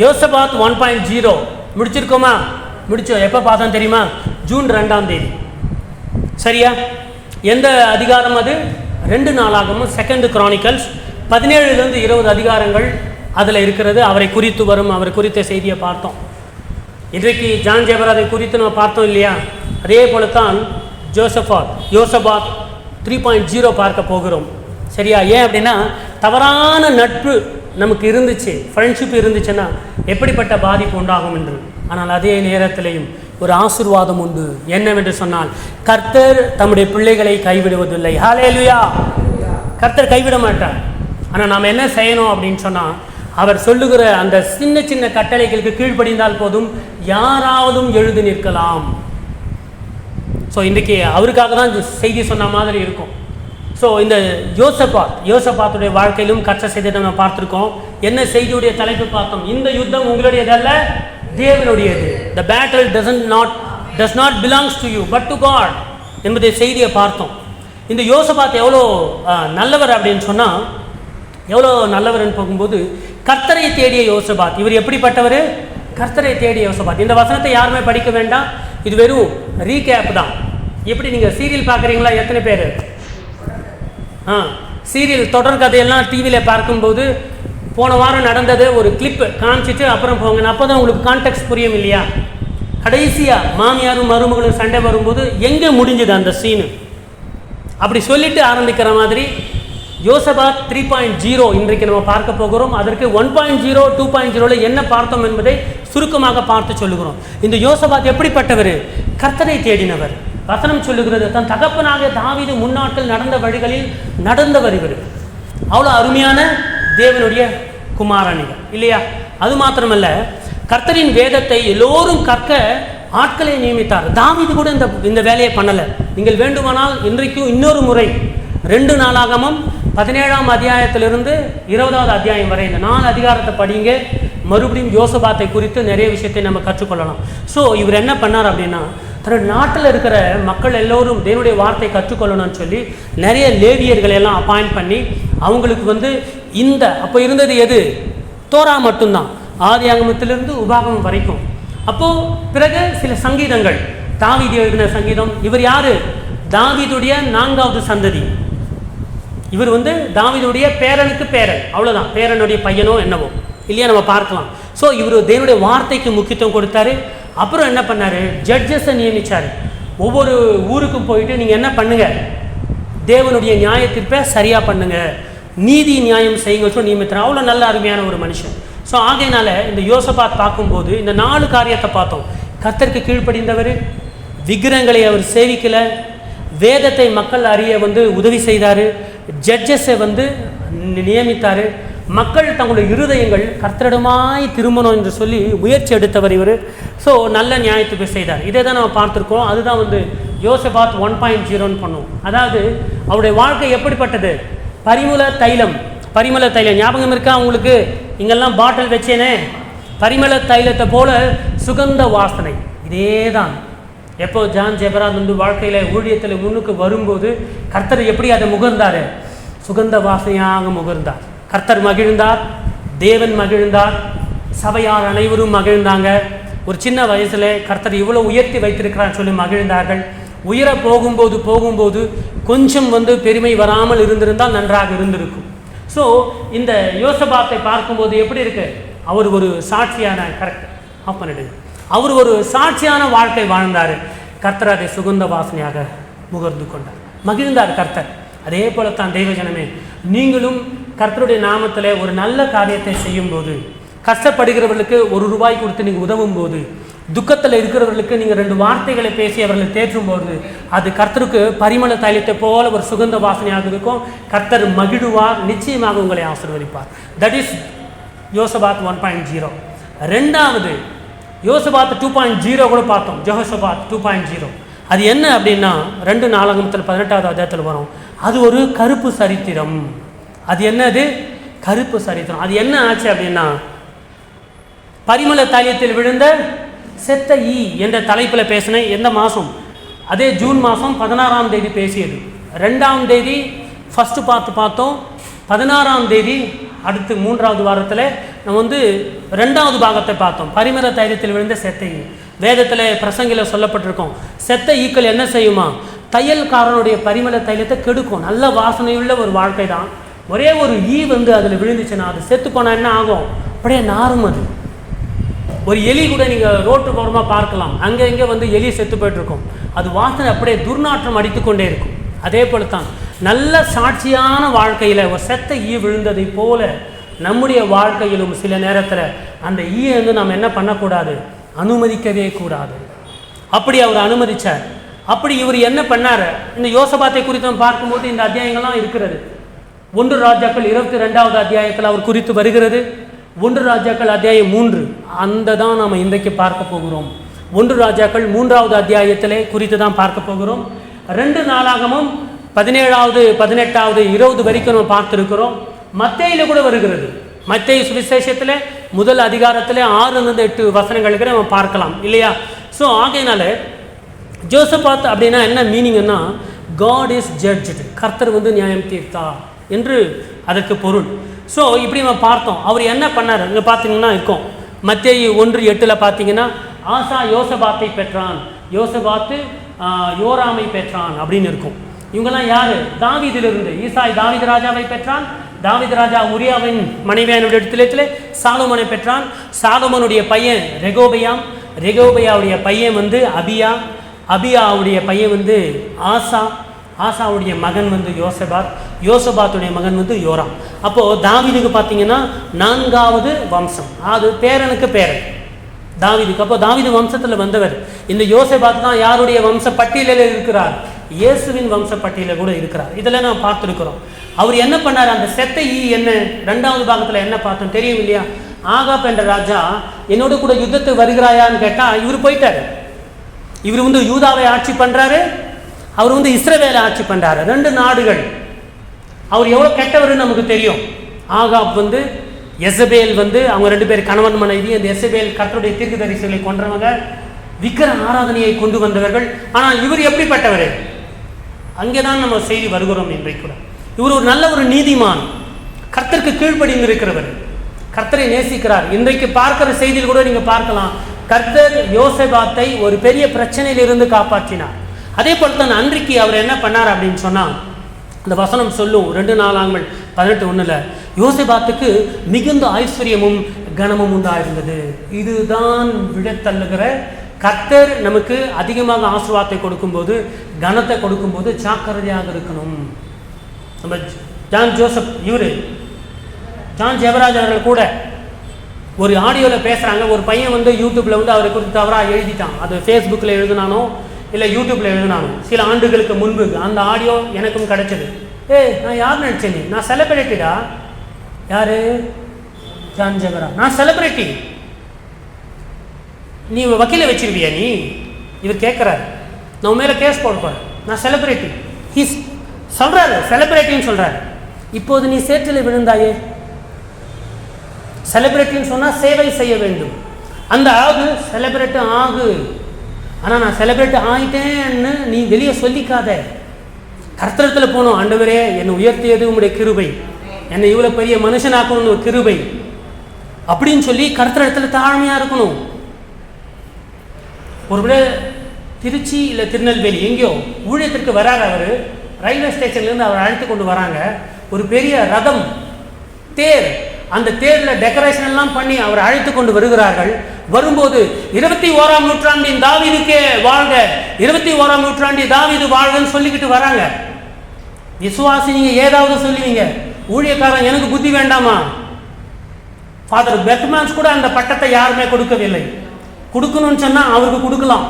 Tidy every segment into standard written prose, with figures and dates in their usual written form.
யோசபாத் 1.0 முடிச்சிருக்கோமா? முடிச்சோம். எப்போ பார்த்தோம் தெரியுமா? ஜூன் 2 சரியா? எந்த அதிகாரம் அது? 2 நாளாகமும் 2 Chronicles 17 to 20 அதிகாரங்கள் அதில் இருக்கிறது. அவரை குறித்து வரும், அவர் குறித்த செய்தியை பார்த்தோம். இன்றைக்கு ஜான் ஜெபராதை குறித்து நம்ம பார்த்தோம் இல்லையா? அதே போல தான் யோசபாத் 3.0 பார்க்க போகிறோம். சரியா? ஏன் அப்படின்னா, தவறான நட்பு நமக்கு இருந்துச்சு, ஃப்ரெண்ட்ஷிப் இருந்துச்சுன்னா எப்படிப்பட்ட பாதிப்பு உண்டாகும் என்று. ஆனால் அதே நேரத்திலையும் ஒரு ஆசீர்வாதம் உண்டு. என்னவென்று சொன்னால், கர்த்தர் தம்முடைய பிள்ளைகளை கைவிடுவதில்லை. ஹல்லேலூயா! கர்த்தர் கைவிட மாட்டார். ஆனால் நாம் என்ன செய்யணும் அப்படின்னு சொன்னால், அவர் சொல்லுகிற அந்த சின்ன சின்ன கட்டளைகளுக்கு கீழ்ப்படிந்தால் போதும், யாராவதும் எழுதி நிற்கலாம். ஸோ இன்றைக்கி அவருக்காக தான் செய்தி சொன்ன மாதிரி இருக்கும். ஸோ இந்த யோசபாத்துடைய வாழ்க்கையிலும் கர்த்தர் செய்தியை நம்ம பார்த்துருக்கோம். என்ன செய்தியுடைய தலைப்பு பார்த்தோம்? இந்த யுத்தம் உங்களுடையதல்ல, தேவனுடையது. The battle does not belongs to you but to God என்பதை செய்தியை பார்த்தோம். இந்த யோசபாத் எவ்வளோ நல்லவர் அப்படின்னு சொன்னால், எவ்வளோ நல்லவர்னு போகும்போது, கர்த்தரை தேடிய யோசபாத். இவர் எப்படிப்பட்டவர்? கர்த்தரை தேடிய யோசபாத். இந்த வசனத்தை யாருமே படிக்க வேண்டாம், இது வெறும் ரீகேப் தான். எப்படி நீங்கள் சீரியல் பார்க்குறீங்களா? எத்தனை பேர் சீரியல் தொடர் கதையெல்லாம் டிவியில் பார்க்கும்போது போன வாரம் நடந்தது ஒரு கிளிப்பு காமிச்சிட்டு அப்புறம் போங்க, அப்போ தான் உங்களுக்கு கான்டெக்ட் புரியும் இல்லையா? கடைசியாக மாமியாரும் மருமகளும் சண்டை வரும்போது எங்கே முடிஞ்சது அந்த சீனு, அப்படி சொல்லிட்டு ஆரம்பிக்கிற மாதிரி யோசபாத் 3.0 இன்றைக்கு நம்ம பார்க்க போகிறோம். அதற்கு 1.0 2.0 என்ன பார்த்தோம் என்பதை சுருக்கமாக பார்த்து சொல்லுகிறோம். இந்த யோசபாத் எப்படிப்பட்டவர்? கர்த்தரை தேடினவர். வசனம் சொல்லுகிறது, தன் தகப்பனாக தாவீது முன்னாட்கள் நடந்த வழிகளில் நடந்தவர் இவர். அவ்வளோ அருமையான தேவனுடைய குமாரனிகள் இல்லையா? அது மாத்திரமல்ல, கர்த்தரின் வேதத்தை எல்லோரும் கற்க ஆட்களை நியமித்தார். தாவீது கூட இந்த வேலையை பண்ணலை. நீங்கள் வேண்டுமானால் இன்றைக்கும் இன்னொரு முறை 2 நாளாகமும் 17 அத்தியாயத்திலிருந்து 20வது அத்தியாயம் வரை இந்த 4 அதிகாரத்தை படிங்க. மறுபடியும் யோசபாத்தை குறித்து நிறைய விஷயத்தை நம்ம கற்றுக்கொள்ளலாம். ஸோ இவர் என்ன பண்ணார் அப்படின்னா, தன்னுடைய நாட்டில் இருக்கிற மக்கள் எல்லோரும் தேவனுடைய வார்த்தை கற்றுக்கொள்ளணும்னு சொல்லி நிறைய லேவியர்களை எல்லாம் அப்பாயிண்ட் பண்ணி அவங்களுக்கு இந்த அப்போ இருந்தது எது? தோரா மட்டும்தான், ஆதியாகமத்திலிருந்து உபாகமம் வரைக்கும். அப்போது பிறகு சில சங்கீதங்கள், தாவீது எழுதின சங்கீதம். இவர் யாரு? தாவீதுடைய 4வது சந்ததி. இவர் தாவீதுடைய பேரனுக்கு பேரன், அவ்வளோதான், பேரனுடைய பையனோ என்னவோ இல்லையா, நம்ம பார்க்கலாம். ஸோ இவர் தேவனுடைய வார்த்தைக்கு முக்கியத்துவம் கொடுத்தாரு. அப்புறம் என்ன பண்ணார்? ஜட்ஜஸை நியமித்தார். ஒவ்வொரு ஊருக்கும் போயிட்டு நீங்கள் என்ன பண்ணுங்க, தேவனுடைய நியாயத்தீர்ப்பை சரியாக பண்ணுங்க, நீதி நியாயம் செய்யுங்க சொல்லி நியமித்தார். அவ்வளோ நல்ல அருமையான ஒரு மனுஷன். ஸோ ஆகையினால இந்த யோசபாத் பார்க்கும்போது இந்த 4 காரியத்தை பார்த்தோம். கர்த்தருக்கு கீழ்ப்படிந்தவர், விக்கிரகங்களை அவர் சேவிக்கலை, வேதத்தை மக்கள் அறிய உதவி செய்தார், ஜட்ஜஸை நியமித்தார், மக்கள் தங்களுடைய இருதயங்கள் கர்த்தரிடமாய் திரும்பணும் என்று சொல்லி முயற்சி எடுத்தவர் இவர். ஸோ நல்ல நியாயத்துக்கு செய்தார். இதை தான் நம்ம பார்த்துருக்கோம். அதுதான் யோசபாத் 1.0 பண்ணுவோம். அதாவது அவருடைய வாழ்க்கை எப்படிப்பட்டது? பரிமள தைலம் ஞாபகம் இருக்கா உங்களுக்கு? இங்கெல்லாம் பாட்டில் வச்சேனே, பரிமள தைலத்தை போல சுகந்த வாசனை. இதே தான் எப்போ ஜான் ஜெபராத் வாழ்க்கையில் ஊழியத்தில் முன்னுக்கு வரும்போது கர்த்தர் எப்படி அதை முகர்ந்தார்? சுகந்த வாசனையாக முகர்ந்தார். கர்த்தர் மகிழ்ந்தார், தேவன் மகிழ்ந்தார், சபையார் அனைவரும் மகிழ்ந்தாங்க. ஒரு சின்ன வயசில் கர்த்தர் இவ்வளோ உயர்த்தி வைத்திருக்கிறான்னு சொல்லி மகிழ்ந்தார்கள். உயர போகும்போது கொஞ்சம் பெருமை வராமல் இருந்திருந்தால் நன்றாக இருந்திருக்கும். ஸோ இந்த யோசபாத்தை பார்க்கும்போது எப்படி இருக்கு? அவர் ஒரு சாட்சியான அவர் ஒரு சாட்சியான வாழ்க்கை வாழ்ந்தார். கர்த்தர் அதை சுகந்த வாசனையாக முகர்ந்து கொண்டார், மகிழ்ந்தார் கர்த்தர். அதே போலத்தான் தெய்வஜனமே, நீங்களும் கர்த்தருடைய நாமத்தில் ஒரு நல்ல காரியத்தை செய்யும்போது, கஷ்டப்படுகிறவர்களுக்கு ₹1 கொடுத்து நீங்கள் உதவும் போது, துக்கத்தில் இருக்கிறவர்களுக்கு நீங்கள் 2 வார்த்தைகளை பேசி அவர்களை தேற்றும் போது, அது கர்த்தருக்கு பரிமள தைலத்தை போல ஒரு சுகந்த வாசனையாக இருக்கும். கர்த்தர் மகிழ்வார், நிச்சயமாக உங்களை ஆசீர்வதிப்பார். தட் இஸ் யோசபாத் 1.0. 2வது யோசபாத் 2.0 கூட பார்த்தோம். யெகோஷாபாத் 2.0 அது என்ன அப்படின்னா 2 நாளாகமத்தில் 18வது அத்தியாயத்தில் வரும். அது ஒரு கருப்பு சரித்திரம். அது என்னது? கருப்பு சரித்திரம். அது என்ன ஆச்சு அப்படின்னா, பரிமள தைலத்தில் விழுந்த செத்த ஈ என்ற தலைப்பில் பேசினேன். எந்த மாதம்? அதே ஜூன் மாதம் 16ஆம் தேதி பேசியது. 2ஆம் தேதி ஃபஸ்ட்டு பார்த்தோம். 16ஆம் தேதி அடுத்து 3வது வாரத்தில் நம்ம வந்து 2வது பாகத்தை பார்த்தோம், பரிமள தைலத்தில் விழுந்த செத்தை. வேதத்தில் பிரசங்கில சொல்லப்பட்டிருக்கோம், செத்த ஈக்கள் என்ன செய்யுமா, தையல்காரனுடைய பரிமள தைலத்தை கெடுக்கும். நல்ல வாசனையுள்ள ஒரு வாழ்க்கை தான். ஒரே ஒரு ஈ வந்து அதில் விழுந்துச்சுன்னா அது செத்து போனால் என்ன ஆகும், அப்படியே நாரும். அது ஒரு எலி கூட நீங்கள் ரோட்டு ஓரமாக பார்க்கலாம், அங்கே இங்கே வந்து எலி செத்து போய்ட்டுருக்கும். அது வாசனை அப்படியே துர்நாற்றம் அடித்து கொண்டே இருக்கும். அதே போல தான் நல்ல சாட்சியான வாழ்க்கையில் ஒரு செத்த ஈ விழுந்ததை போல நம்முடைய வாழ்க்கையிலும் சில நேரத்தில் அந்த ஈயை வந்து நாம் என்ன பண்ணக்கூடாது, அனுமதிக்கவே கூடாது. அப்படி அவர் அனுமதித்தார். அப்படி இவர் என்ன பண்ணார், இந்த யோசபாத்தை குறித்து நம்ம பார்க்கும்போது இந்த அத்தியாயங்கள்லாம் இருக்கிறது. 1 ராஜாக்கள் 22வது அத்தியாயத்தில் அவர் குறித்து வருகிறது. 1 ராஜாக்கள் அத்தியாயம் 3 அந்த தான் நாம் இன்றைக்கு பார்க்க போகிறோம். 1 ராஜாக்கள் 3வது அத்தியாயத்திலே குறித்து தான் பார்க்க போகிறோம். 2 நாளாகமும் 17வது 18வது 20 வரைக்கும் நம்ம பார்த்துருக்கிறோம். மத்தேயில கூட வருகிறது. மத்தேயு சுவிசேஷத்தில் முதல் அதிகாரத்தில் 6-8 வசனங்களுக்கு நம்ம பார்க்கலாம் இல்லையா. ஸோ ஆகையினால ஜோசபாத் அப்படின்னா என்ன மீனிங்னா, காட் இஸ் ஜட்ஜ், கர்த்தர் வந்து நியாயம் தீர்த்தா என்று அதற்கு பொருள். ஸோ இப்படி நம்ம பார்த்தோம். அவர் என்ன பண்ணார் இங்கே பார்த்தீங்கன்னா இருக்கும், மத்தேயு 1:8 பார்த்தீங்கன்னா, ஆசா யோசபாத்தை பெற்றான், யோசபாத்து யோராமை பெற்றான் அப்படின்னு இருக்கும். இவங்கெல்லாம் யார், தாவீதிலிருந்து. ஈசாய் தாவீது ராஜாவை பெற்றான், தாவீது ராஜா உரியாவின் மனைவியானுடைய இடத்திலே சாலோமோனை பெற்றான். சாலோமோனுடைய பையன் ரெகோபயாம், ரெகோபயாவுடைய பையன் வந்து அபியா, அபியாவுடைய பையன் வந்து ஆசா, ஆசாவுடைய மகன் வந்து யோசபாத், யோசபாத்துடைய மகன் வந்து யோராம். அப்போது தாவீதுக்கு பார்த்தீங்கன்னா 4வது வம்சம், அது பேரனுக்கு பேரன் தாவீதுக்கு. அப்போ தாவீது வம்சத்தில் வந்தவர். இந்த யோசபாத் தான் யாருடைய வம்ச பட்டியலில் இருக்கிறார், இயேசுவின் வம்ச பட்டியலில் கூட இருக்கிறார். இதெல்லாம் நான் பார்த்துருக்கிறோம். அவர் என்ன பண்ணார், அந்த செத்த ஈ என்ன 2வது பாகத்தில் என்ன பார்த்தோம் தெரியும் இல்லையா. ஆகாப் என்ற ராஜா என்னோட கூட யுத்தத்துக்கு வருகிறாயான்னு கேட்டால் இவர் போயிட்டார். இவர் வந்து யூதாவை ஆட்சி பண்ணுறாரு, அவர் வந்து இஸ்ரவேலை ஆட்சி பண்ணுறாரு, 2 நாடுகள். அவர் எவ்வளோ கெட்டவர்னு நமக்கு தெரியும். ஆகாப் வந்து எசபேல் வந்து அவங்க 2 பேர் கணவன் மனைவி. அந்த எசபேல் கர்த்தருடைய தீர்க்கதரிசிகளை கொன்றவங்க, விக்கிர ஆராதனையை கொண்டு வந்தவர்கள். ஆனால் இவர் எப்படிப்பட்டவர், அங்கே தான் நம்ம செய்தி வருகிறோம் இன்றைக்கு கூட. இவர் ஒரு நல்ல ஒரு நீதிமான், கர்த்தருக்கு கீழ்ப்படிந்து இருக்கிறவர், கர்த்தரை நேசிக்கிறார். இன்றைக்கு பார்க்கிற செய்தியில் கூட நீங்கள் பார்க்கலாம், கர்த்தர் யோசபாத்தை ஒரு பெரிய பிரச்சனையிலிருந்து காப்பாற்றினார். அதே போல் தான் அன்றைக்கு அவர் என்ன பண்ணார் அப்படின்னு சொன்னால், இந்த வசனம் சொல்லும் 2 நாளாகமம் 18:1 யோசபாத்துக்கு மிகுந்த ஐஸ்வர்யமும் கனமும் உண்டாயிருந்தது. இதுதான் விடத்தள்ளுகிற, கர்த்தர் நமக்கு அதிகமாக ஆசீர்வாதத்தை கொடுக்கும்போது, கனத்தை கொடுக்கும்போது ஜாக்கிரதையாக இருக்கணும். நம்ம ஜான் ஜோசப், இவர் ஜான் ஜெபராஜ் அவர்கள் கூட ஒரு ஆடியோவில் பேசுகிறாங்க. ஒரு பையன் வந்து யூடியூப்பில் வந்து அவரை குறித்து தவறாக எழுதிட்டான். அது ஃபேஸ்புக்கில் எழுதினானோ இல்லை யூடியூப்பில் எழுதினானோ சில ஆண்டுகளுக்கு முன்பு. அந்த ஆடியோ எனக்கும் கிடைச்சது. நான் யார் நினச்சேன், நான் செலிபிரிட்டிடா. யார், ஜான் ஜெபராஜ். நான் செலிபிரிட்டி, நீ வக்கீலை வச்சிருவியா நீ. இவர் கேட்குறாரு, நான் மேலே கேஸ் போட போகிறேன், நான் செலிபிரிட்டி. ஹீஸ் சொல்கிறாரு, செலிபிரிட்டின்னு சொல்கிறாரு. இப்போது நீ சேற்றில் விழுந்தாயே. செலிபிரிட்டின்னு சொன்னால் சேவை செய்ய வேண்டும். அந்த ஆகு செலிபிரிட்டி ஆகு, ஆனால் நான் செலிபிரிட்டி ஆகிட்டேன்னு நீ வெளியே சொல்லிக்காத. கர்த்தரத்தில் போகணும், ஆண்டவரே என்னை உயர்த்தியது உங்களுடைய கிருபை, என்னை இவ்வளோ பெரிய மனுஷனாக்கணும்னு ஒரு கிருபை அப்படின்னு சொல்லி கர்த்தரிடத்தில் தாழ்மையாக இருக்கணும். ஒருவேளை திருச்சி இல்லை திருநெல்வேலி எங்கேயோ ஊழியத்திற்கு வராங்க. அவர் ரயில்வே ஸ்டேஷன்லேருந்து அவர் அழைத்து கொண்டு வராங்க. ஒரு பெரிய ரதம், தேர், அந்த தேரில் டெக்கரேஷன் எல்லாம் பண்ணி அவர் அழைத்து கொண்டு வருகிறார்கள். வரும்போது 21ஆம் நூற்றாண்டின் தாவீதுக்கே வாழ்க, 21ஆம் நூற்றாண்டின் தாவீது வாழ்கன்னு சொல்லிக்கிட்டு வராங்க. விசுவாசி நீங்க ஏதாவது சொல்லுவீங்க, ஊழியக்காரன் எனக்கு புத்தி வேண்டாமா? ஃபாதர் பெத்மான்ஸ் கூட அந்த பட்டத்தை யாருமே கொடுக்கவில்லை. கொடுக்கணும்னு சொன்னா அவருக்கு கொடுக்கலாம்.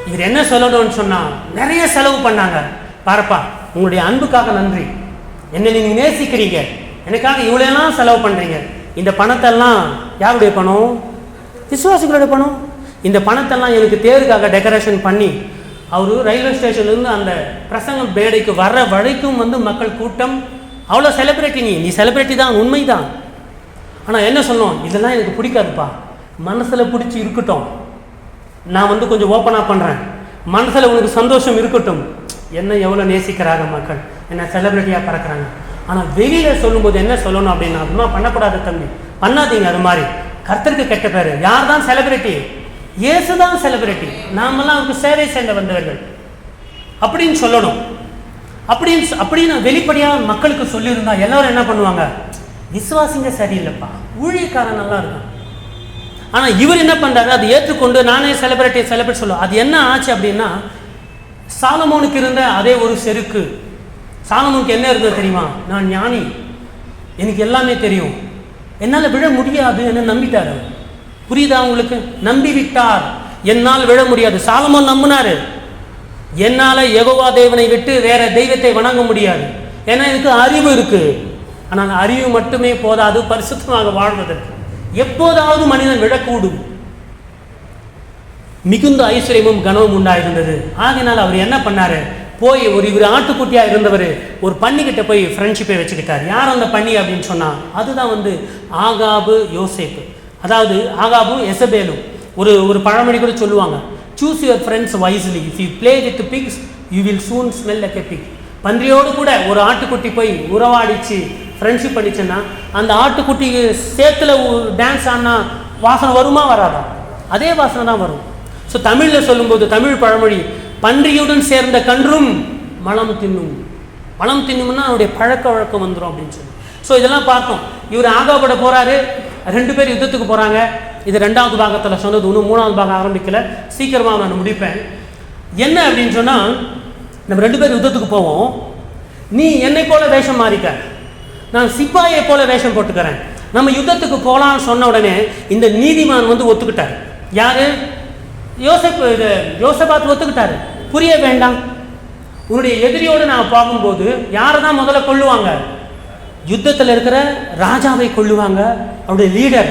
இவர் என்ன சொல்லணும்னு சொன்னா நிறைய செலவு பண்ணாங்க. பாருப்பா, உங்களுடைய அன்புக்காக நன்றி, என்னை நீங்க நேசிக்கிறீங்க, எனக்காக இவ்வளோலாம் செலவு பண்ணுறீங்க. இந்த பணத்தெல்லாம் யாருடைய பணம்? விசுவாசிகளுடைய பணம். இந்த பணத்தெல்லாம் எனக்கு தேருக்காக டெக்கரேஷன் பண்ணி அவர் ரயில்வே ஸ்டேஷன்லேருந்து அந்த பிரசங்கம் பேடைக்கு வர்ற வரைக்கும் வந்து மக்கள் கூட்டம். அவ்வளோ செலிப்ரிட்டி. நீ செலிப்ரிட்டி தான், உண்மைதான். ஆனால் என்ன சொன்னோம், இதெல்லாம் எனக்கு பிடிக்காதுப்பா, மனசில் பிடிச்சி இருக்கட்டும், நான் வந்து கொஞ்சம் ஓப்பனாக பண்ணுறேன், மனசில் உனக்கு சந்தோஷம் இருக்கட்டும். என்ன எவ்வளோ நேசிக்கிறாங்க மக்கள், என்ன செலிப்ரிட்டியாக பறக்கிறாங்க. ஆனால் வெளியில் சொல்லும்போது என்ன சொல்லணும் அப்படின்னா, அதுமா பண்ணக்கூடாது தம்பி, பண்ணாதீங்க, அது மாதிரி கர்த்தருக்கு கெட்ட பேர். யார் தான் செலிபிரிட்டி? இயேசு தான் செலிபிரிட்டி, நாமெல்லாம் அவருக்கு சேவை செய்ய வந்தவர்கள் அப்படின்னு சொல்லணும். அப்படின்னு வெளிப்படையாக மக்களுக்கு சொல்லியிருந்தா எல்லாரும் என்ன பண்ணுவாங்க? விசுவாசிங்க சரியில்லைப்பா, ஊழியக்காரன் நல்லா இருக்கும். ஆனால் இவர் என்ன பண்ணுறாரு, அதை ஏற்றுக்கொண்டு நானே செலிபிரிட்டி சொல்லுவோம். அது என்ன ஆச்சு அப்படின்னா, சாலமோனுக்கு இருந்த அதே ஒரு செருக்கு. சாலமோனுக்கு என்ன இருந்தது தெரியுமா? நான் ஞானி, எனக்கு எல்லாமே தெரியும், என்னால் விழ முடியாது என்ன நம்பிட்டார். புரியுதா உங்களுக்கு? நம்பி விட்டார், என்னால் விழ முடியாது. சாலமோன் நம்பினாரு, என்னால் யெகோவா தேவனை விட்டு வேற தெய்வத்தை வணங்க முடியாது, ஏன்னா எனக்கு அறிவு இருக்கு. ஆனால் அறிவு மட்டுமே போதாது பரிசுத்தமாக வாழ்வதற்கு. எப்போதாவது மனிதன் விழக்கூடும். மிகுந்த ஐஸ்வர்யமும் கனமும் உண்டாயிருந்தது. ஆகையினால் அவர் என்ன பண்ணாரு, போய் இவர் ஆட்டுக்குட்டியாக இருந்தவர் ஒரு பன்னிக்கிட்ட போய் ஃப்ரெண்ட்ஷிப்பை வச்சுக்கிட்டார். யார் அந்த பன்னி அப்படின்னு சொன்னால், அதுதான் ஆகாபு யோசேப்பு. அதாவது ஆகாபும் எசபேலும். ஒரு பழமொழி கூட சொல்லுவாங்க, choose your friends wisely, if you play with pigs you will soon smell like a pig. பன்றியோடு கூட ஒரு ஆட்டுக்குட்டி போய் உறவாடிச்சு ஃப்ரெண்ட்ஷிப் பண்ணிச்சுன்னா, அந்த ஆட்டுக்குட்டி சேத்துல டான்ஸ் ஆனால் வாசனை வருமா வராதா? அதே வாசனை தான் வரும். ஸோ தமிழில் சொல்லும்போது தமிழ் பழமொழி, பன்றியுடன் சேர்ந்த கன்றும் மலம் தின்னும். மலம் தின்னும்னா அவருடைய பழக்க வழக்கம் வந்துடும் அப்படின்னு சொல்லி. ஸோ இதெல்லாம் பார்த்தோம். இவர் ஆகாபோட போகிறாரு, 2 பேர் யுத்தத்துக்கு போகிறாங்க. இது 2வது பாகத்தில் சொன்னது. இன்னும் 3வது பாகம் ஆரம்பிக்கல, சீக்கிரமாக நான் முடிப்பேன். என்ன அப்படின்னு சொன்னால், நம்ம 2 பேர் யுத்தத்துக்கு போவோம், நீ என்னை போல வேஷம் மாறிக்க, நான் சிப்பாயை போல வேஷம் போட்டுக்கிறேன், நம்ம யுத்தத்துக்கு போகலான்னு சொன்ன உடனே இந்த நீதிமான் ஒத்துக்கிட்டார். யாரு? யோசபாத் ஒத்துக்கிட்டாரு. புரிய வேண்டாம், உன்னுடைய எதிரியோடு நான் பார்க்கும்போது யாரை தான் முதல்ல கொள்ளுவாங்க? யுத்தத்தில் இருக்கிற ராஜாவை கொள்ளுவாங்க, அவருடைய லீடர்,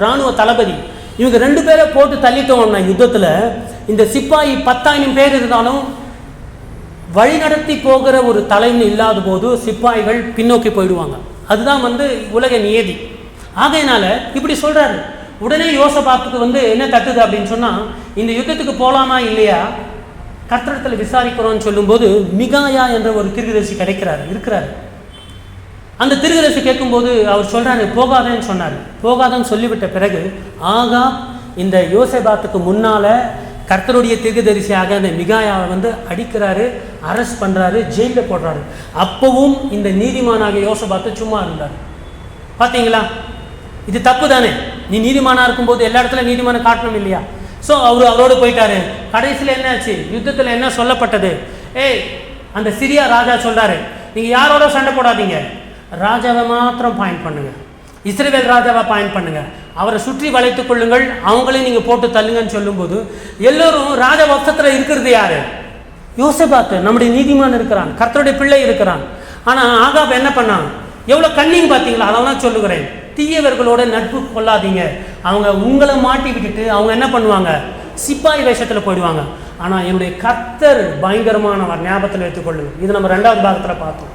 இராணுவ தளபதி. இவங்க 2 பேரை போட்டு தள்ளிட்டோம்னா யுத்தத்தில் இந்த சிப்பாயி 10,000 பேர் இருந்தாலும் வழிநடத்தி போகிற ஒரு தலைமை இல்லாத போது சிப்பாய்கள் பின்னோக்கி போயிடுவாங்க. அதுதான் உலக நியதி. ஆகையினால இப்படி சொல்றாரு. உடனே யோசபாத்துக்கு என்ன தட்டுது அப்படின்னு சொன்னால், இந்த யுத்தத்துக்கு போகலாமா இல்லையா கர்த்தரிடத்தில் விசாரிக்கிறோன்னு சொல்லும்போது மிகாயா என்ற ஒரு தீர்க்கதரிசி இருக்கிறாரு. அந்த தீர்க்கதரிசி கேட்கும்போது அவர் சொல்கிறாரு, போகாதேன்னு சொன்னார். போகாதன்னு சொல்லிவிட்ட பிறகு ஆகாப் இந்த யோசபாத்துக்கு முன்னால் கர்த்தருடைய தீர்க்கதரிசியாக அந்த மிகாயாவை அடிக்கிறாரு, அரெஸ்ட் பண்ணுறாரு, ஜெயிலில் போடுறாரு. அப்பவும் இந்த நீதிமானாக யோசபாத்து சும்மா இருந்தார். பார்த்தீங்களா? இது தப்பு தானே? நீ நீதிமானாக இருக்கும்போது எல்லா இடத்துல நீதிமான காட்டணும் இல்லையா? ஸோ அவரோடு போயிட்டாரு. கடைசியில் என்ன ஆச்சு? யுத்தத்தில் என்ன சொல்லப்பட்டது? அந்த சிரியா ராஜா சொல்கிறாரு, நீங்கள் யாரோட சண்டை போடாதீங்க, ராஜாவை மாத்திரம் பாயிண்ட் பண்ணுங்க, இஸ்ரவேல் ராஜாவை பாயிண்ட் பண்ணுங்க, அவரை சுற்றி வளைத்துக் கொள்ளுங்கள், அவங்களையும் நீங்கள் போட்டு தள்ளுங்கன்னு சொல்லும்போது எல்லோரும் ராஜா வம்சத்தில் இருக்கிறது யாரு? யோசபாத்து, நம்முடைய நீதிமான் இருக்கிறான், கர்த்தருடைய பிள்ளை இருக்கிறான். ஆனால் ஆகாப் என்ன பண்ணான்? எவ்வளோ கண்ணிங் பார்த்தீங்களா? அதெல்லாம் சொல்லுகிறேன், தீயவர்களோட நட்பு கொள்ளாதீங்க. அவங்க உங்களை மாட்டி விட்டுட்டு அவங்க என்ன பண்ணுவாங்க? சிப்பாய் வேஷத்தில் போயிடுவாங்க. ஆனால் என்னுடைய கர்த்தர் பயங்கரமானவர், ஞாபகத்தில் வைத்துக்கொள்ளுங்க. இது நம்ம 2வது பாகத்தில் பார்த்தோம்.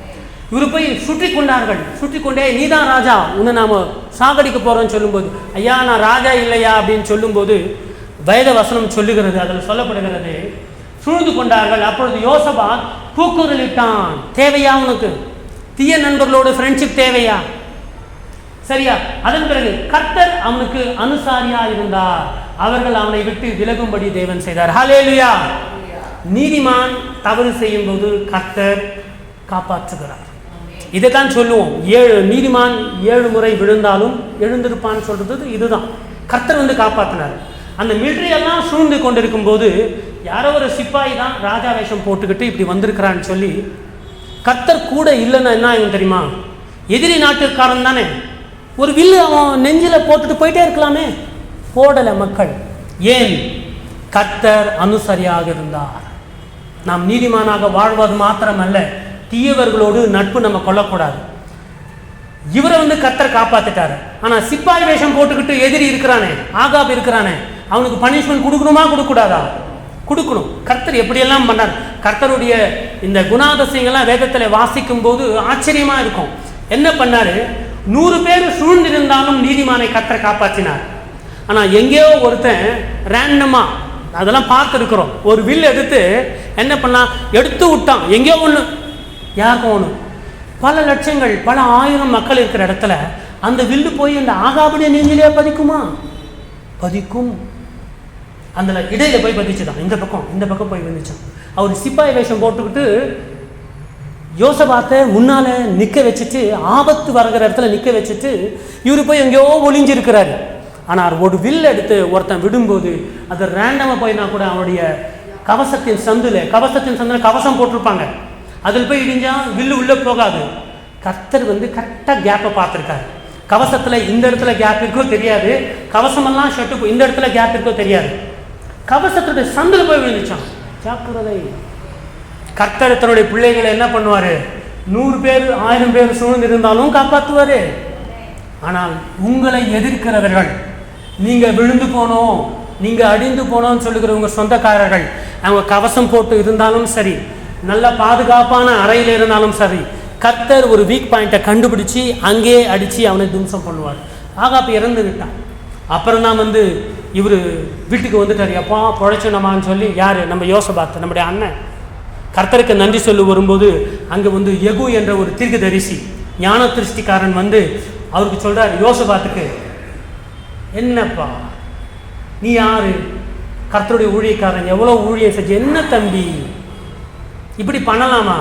இவரு போய் சுற்றி கொண்டார்கள். சுற்றி கொண்டே, நீ தான் ராஜா, உன்னை நாம் சாகடிக்க போகிறோன்னு சொல்லும்போது, ஐயா நான் ராஜா இல்லையா அப்படின்னு சொல்லும்போது வேத வசனம் சொல்லுகிறது, அதில் சொல்லப்படுகிறது, சூழ்ந்து கொண்டார்கள். அப்பொழுது யோசபாத் கூக்குரலிட்டான், தேவையா உனக்கு? தீய நண்பர்களோடு ஃப்ரெண்ட்ஷிப் தேவையா? சரியா? அதன் பிறகு கர்த்தர் அவனுக்கு அனுசாரியா இருந்தார், அவர்கள் அவனை விட்டு விலகும்படி தேவன் செய்தார். ஹல்லேலூயா! நீதிமான் தவறு செய்யும் போது கர்த்தர் காப்பாற்றுகிறார். இதைத்தான் சொல்லுவோம், நீதிமான் 7 முறை விழுந்தாலும் எழுந்திருப்பான்னு சொல்றது இதுதான். கர்த்தர் காப்பாற்றினார். அந்த மிலிட்டரியெல்லாம் சூழ்ந்து கொண்டிருக்கும் போது யாரோ ஒரு சிப்பாய் தான் ராஜா வேஷம் போட்டுக்கிட்டு இப்படி வந்திருக்கிறான்னு சொல்லி, கர்த்தர் கூட இல்லைன்னா என்ன ஆகும் தெரியுமா? எதிரி நாட்டுக்காரன் தானே, ஒரு வில்லு அவன் நெஞ்சில் போட்டுட்டு போயிட்டே இருக்கலாமே, போடலை மக்கள். ஏன்? கர்த்தர் அனுசரியாக இருந்தார். நாம் நீதிமானாக வாழ்வது மாத்திரமல்ல, தீயவர்களோடு நட்பு நம்ம கொள்ளக்கூடாது. இவரை கர்த்தர் காப்பாத்திட்டாரு. ஆனால் சிப்பாய் வேஷம் போட்டுக்கிட்டு எதிரி இருக்கிறானே, ஆகாப் இருக்கிறானே, அவனுக்கு பனிஷ்மெண்ட் கொடுக்கணுமா கொடுக்கூடாதா? கொடுக்கணும். கர்த்தர் எப்படியெல்லாம் பண்ணார். கர்த்தருடைய இந்த குணாதிசயங்கள்லாம் வேதத்தில் வாசிக்கும் போது ஆச்சரியமா இருக்கும். என்ன பண்ணாரு? 100 பேர் சூழ்ந்திருந்தாலும் நீதிமானை கர்த்தர் காப்பாற்றினார். ஆனால் எங்கேயோ ஒருத்தன் ரேண்டமா, அதெல்லாம் பார்த்துருக்குறோம், ஒரு வில் எடுத்து என்ன பண்ணான்? எடுத்து விட்டான். எங்கேயோ ஒன்று, யாருக்கும் ஒன்று பல லட்சங்கள் பல ஆயிரம் மக்கள் இருக்கிற இடத்துல அந்த வில்லு போய் அந்த ஆகாபுடைய நெஞ்சிலே பதிக்குமா? பதிக்கும். அந்த இடையில போய் பதிச்சுதான், இந்த பக்கம் போய் வந்துச்சான். அவர் சிப்பாய் வேஷம் போட்டுக்கிட்டு யோசபாத்தை முன்னால நிற்க வச்சுட்டு, ஆபத்து வருகிற இடத்துல நிற்க வச்சுட்டு இவரு போய் எங்கேயோ ஒளிஞ்சிருக்கிறாரு. ஆனால் ஒரு வில் எடுத்து ஒருத்தன் விடும்போது அது ரேண்டமாக போயினா கூட அவனுடைய கவசத்தின் சந்துல கவசம் போட்டிருப்பாங்க, அதில் போய் இடிஞ்சா வில்லு உள்ளே போகாது. கர்த்தர் கரெக்டாக கேப்பை பார்த்துருக்காரு. கவசத்தில் இந்த இடத்துல கேப் இருக்கோ தெரியாது, கவசமெல்லாம் ஷர்ட்டு இந்த இடத்துல கேப் இருக்கோ தெரியாது, கவசத்துடைய சந்தில் போய் விழுந்துச்சான். ஜாக்கிரதை. கர்த்தர் தன்னுடைய பிள்ளைகளை என்ன பண்ணுவார்? 100 பேர் 1000 பேர் சூழ்ந்து இருந்தாலும் காப்பாற்றுவார். ஆனால் உங்களை எதிர்க்கிறவர்கள், நீங்கள் விழுந்து போனோம், நீங்கள் அடிந்து போனோம்னு சொல்லுகிற உங்கள் சொந்தக்காரர்கள், அவங்க கவசம் போட்டு இருந்தாலும் சரி, நல்ல பாதுகாப்பான அறையில் இருந்தாலும் சரி, கர்த்தர் ஒரு வீக் பாயிண்ட்டை கண்டுபிடிச்சி அங்கே அடித்து அவனை தும்சம் பண்ணுவார். ஆகாப்பு இறந்து விட்டான். அப்புறம் தான் இவர் வீட்டுக்கு வந்துட்டார். எப்பா பொழைச்சோனமான்னு சொல்லி யார்? நம்ம யோசபாத், நம்முடைய அண்ணன். கர்த்தருக்கு நன்றி சொல்லி வரும்போது அங்கே யெகூ என்ற ஒரு தீர்க்கதரிசி ஞான திருஷ்டிக்காரன் அவருக்கு சொல்கிறார், யோசபாத்துக்கு, என்னப்பா நீ யாரு? கர்த்தருடைய ஊழியக்காரன், எவ்வளோ ஊழியம் செஞ்சு, என்ன தம்பி இப்படி பண்ணலாமா?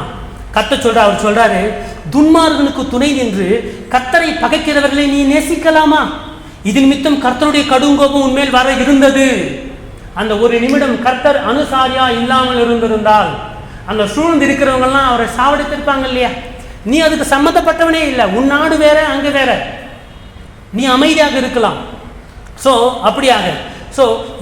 கர்த்தர் சொல்கிறார். அவர் சொல்கிறாரு, துன்மார்களுக்கு துணை நின்று கர்த்தரை பகைக்கிறவர்களை நீ நேசிக்கலாமா? இது நிமித்தம் கர்த்தருடைய கடுங்கோபம் உன்மேல் வர இருந்தது. அந்த ஒரு நிமிடம் கர்த்தர் அனுசாரியா இல்லாமல் இருந்திருந்தால் அந்த சூழ்ந்து இருக்கிறவங்கெல்லாம் அவரை சாவடித்திருப்பாங்க இல்லையா? நீ அதுக்கு சம்மந்தப்பட்டவனே இல்லை. உன் நாடு வேற, அங்கே வேற, நீ அமைதியாக இருக்கலாம். ஸோ அப்படியாக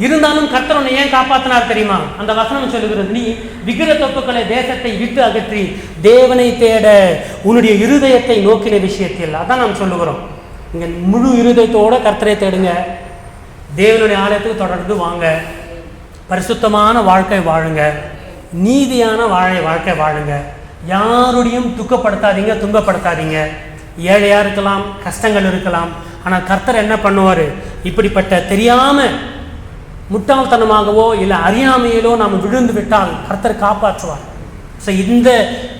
இருந்தாலும் கர்த்தர் உன்னை ஏன் காப்பாற்றினார் தெரியுமா? அந்த வசனம் சொல்லுகிறது, நீ விக்கிர தொப்புக்களை தேசத்தை விட்டு அகற்றி தேவனை தேட உன்னுடைய இருதயத்தை நோக்கின விஷயத்தில். அதான் நாம் சொல்லுகிறோம். நீங்கள் முழு இருதயத்தோட கர்த்தரை தேடுங்க, தேவனுடைய ஆலயத்துக்கு தொடர்ந்து வாங்க, பரிசுத்தமான வாழ்க்கை வாழுங்க, நீதியான வாழ்க்கை வாழுங்க, யாருடையும் துக்கப்படுத்தாதீங்க, துன்பப்படுத்தாதீங்க. ஏழையாக இருக்கலாம், கஷ்டங்கள் இருக்கலாம், ஆனால் கர்த்தர் என்ன பண்ணுவார்? இப்படிப்பட்ட தெரியாமல் முட்டாள்தனமாகவோ இல்லை அறியாமையிலோ நாம் விழுந்து விட்டால் கர்த்தர் காப்பாற்றுவார். ஸோ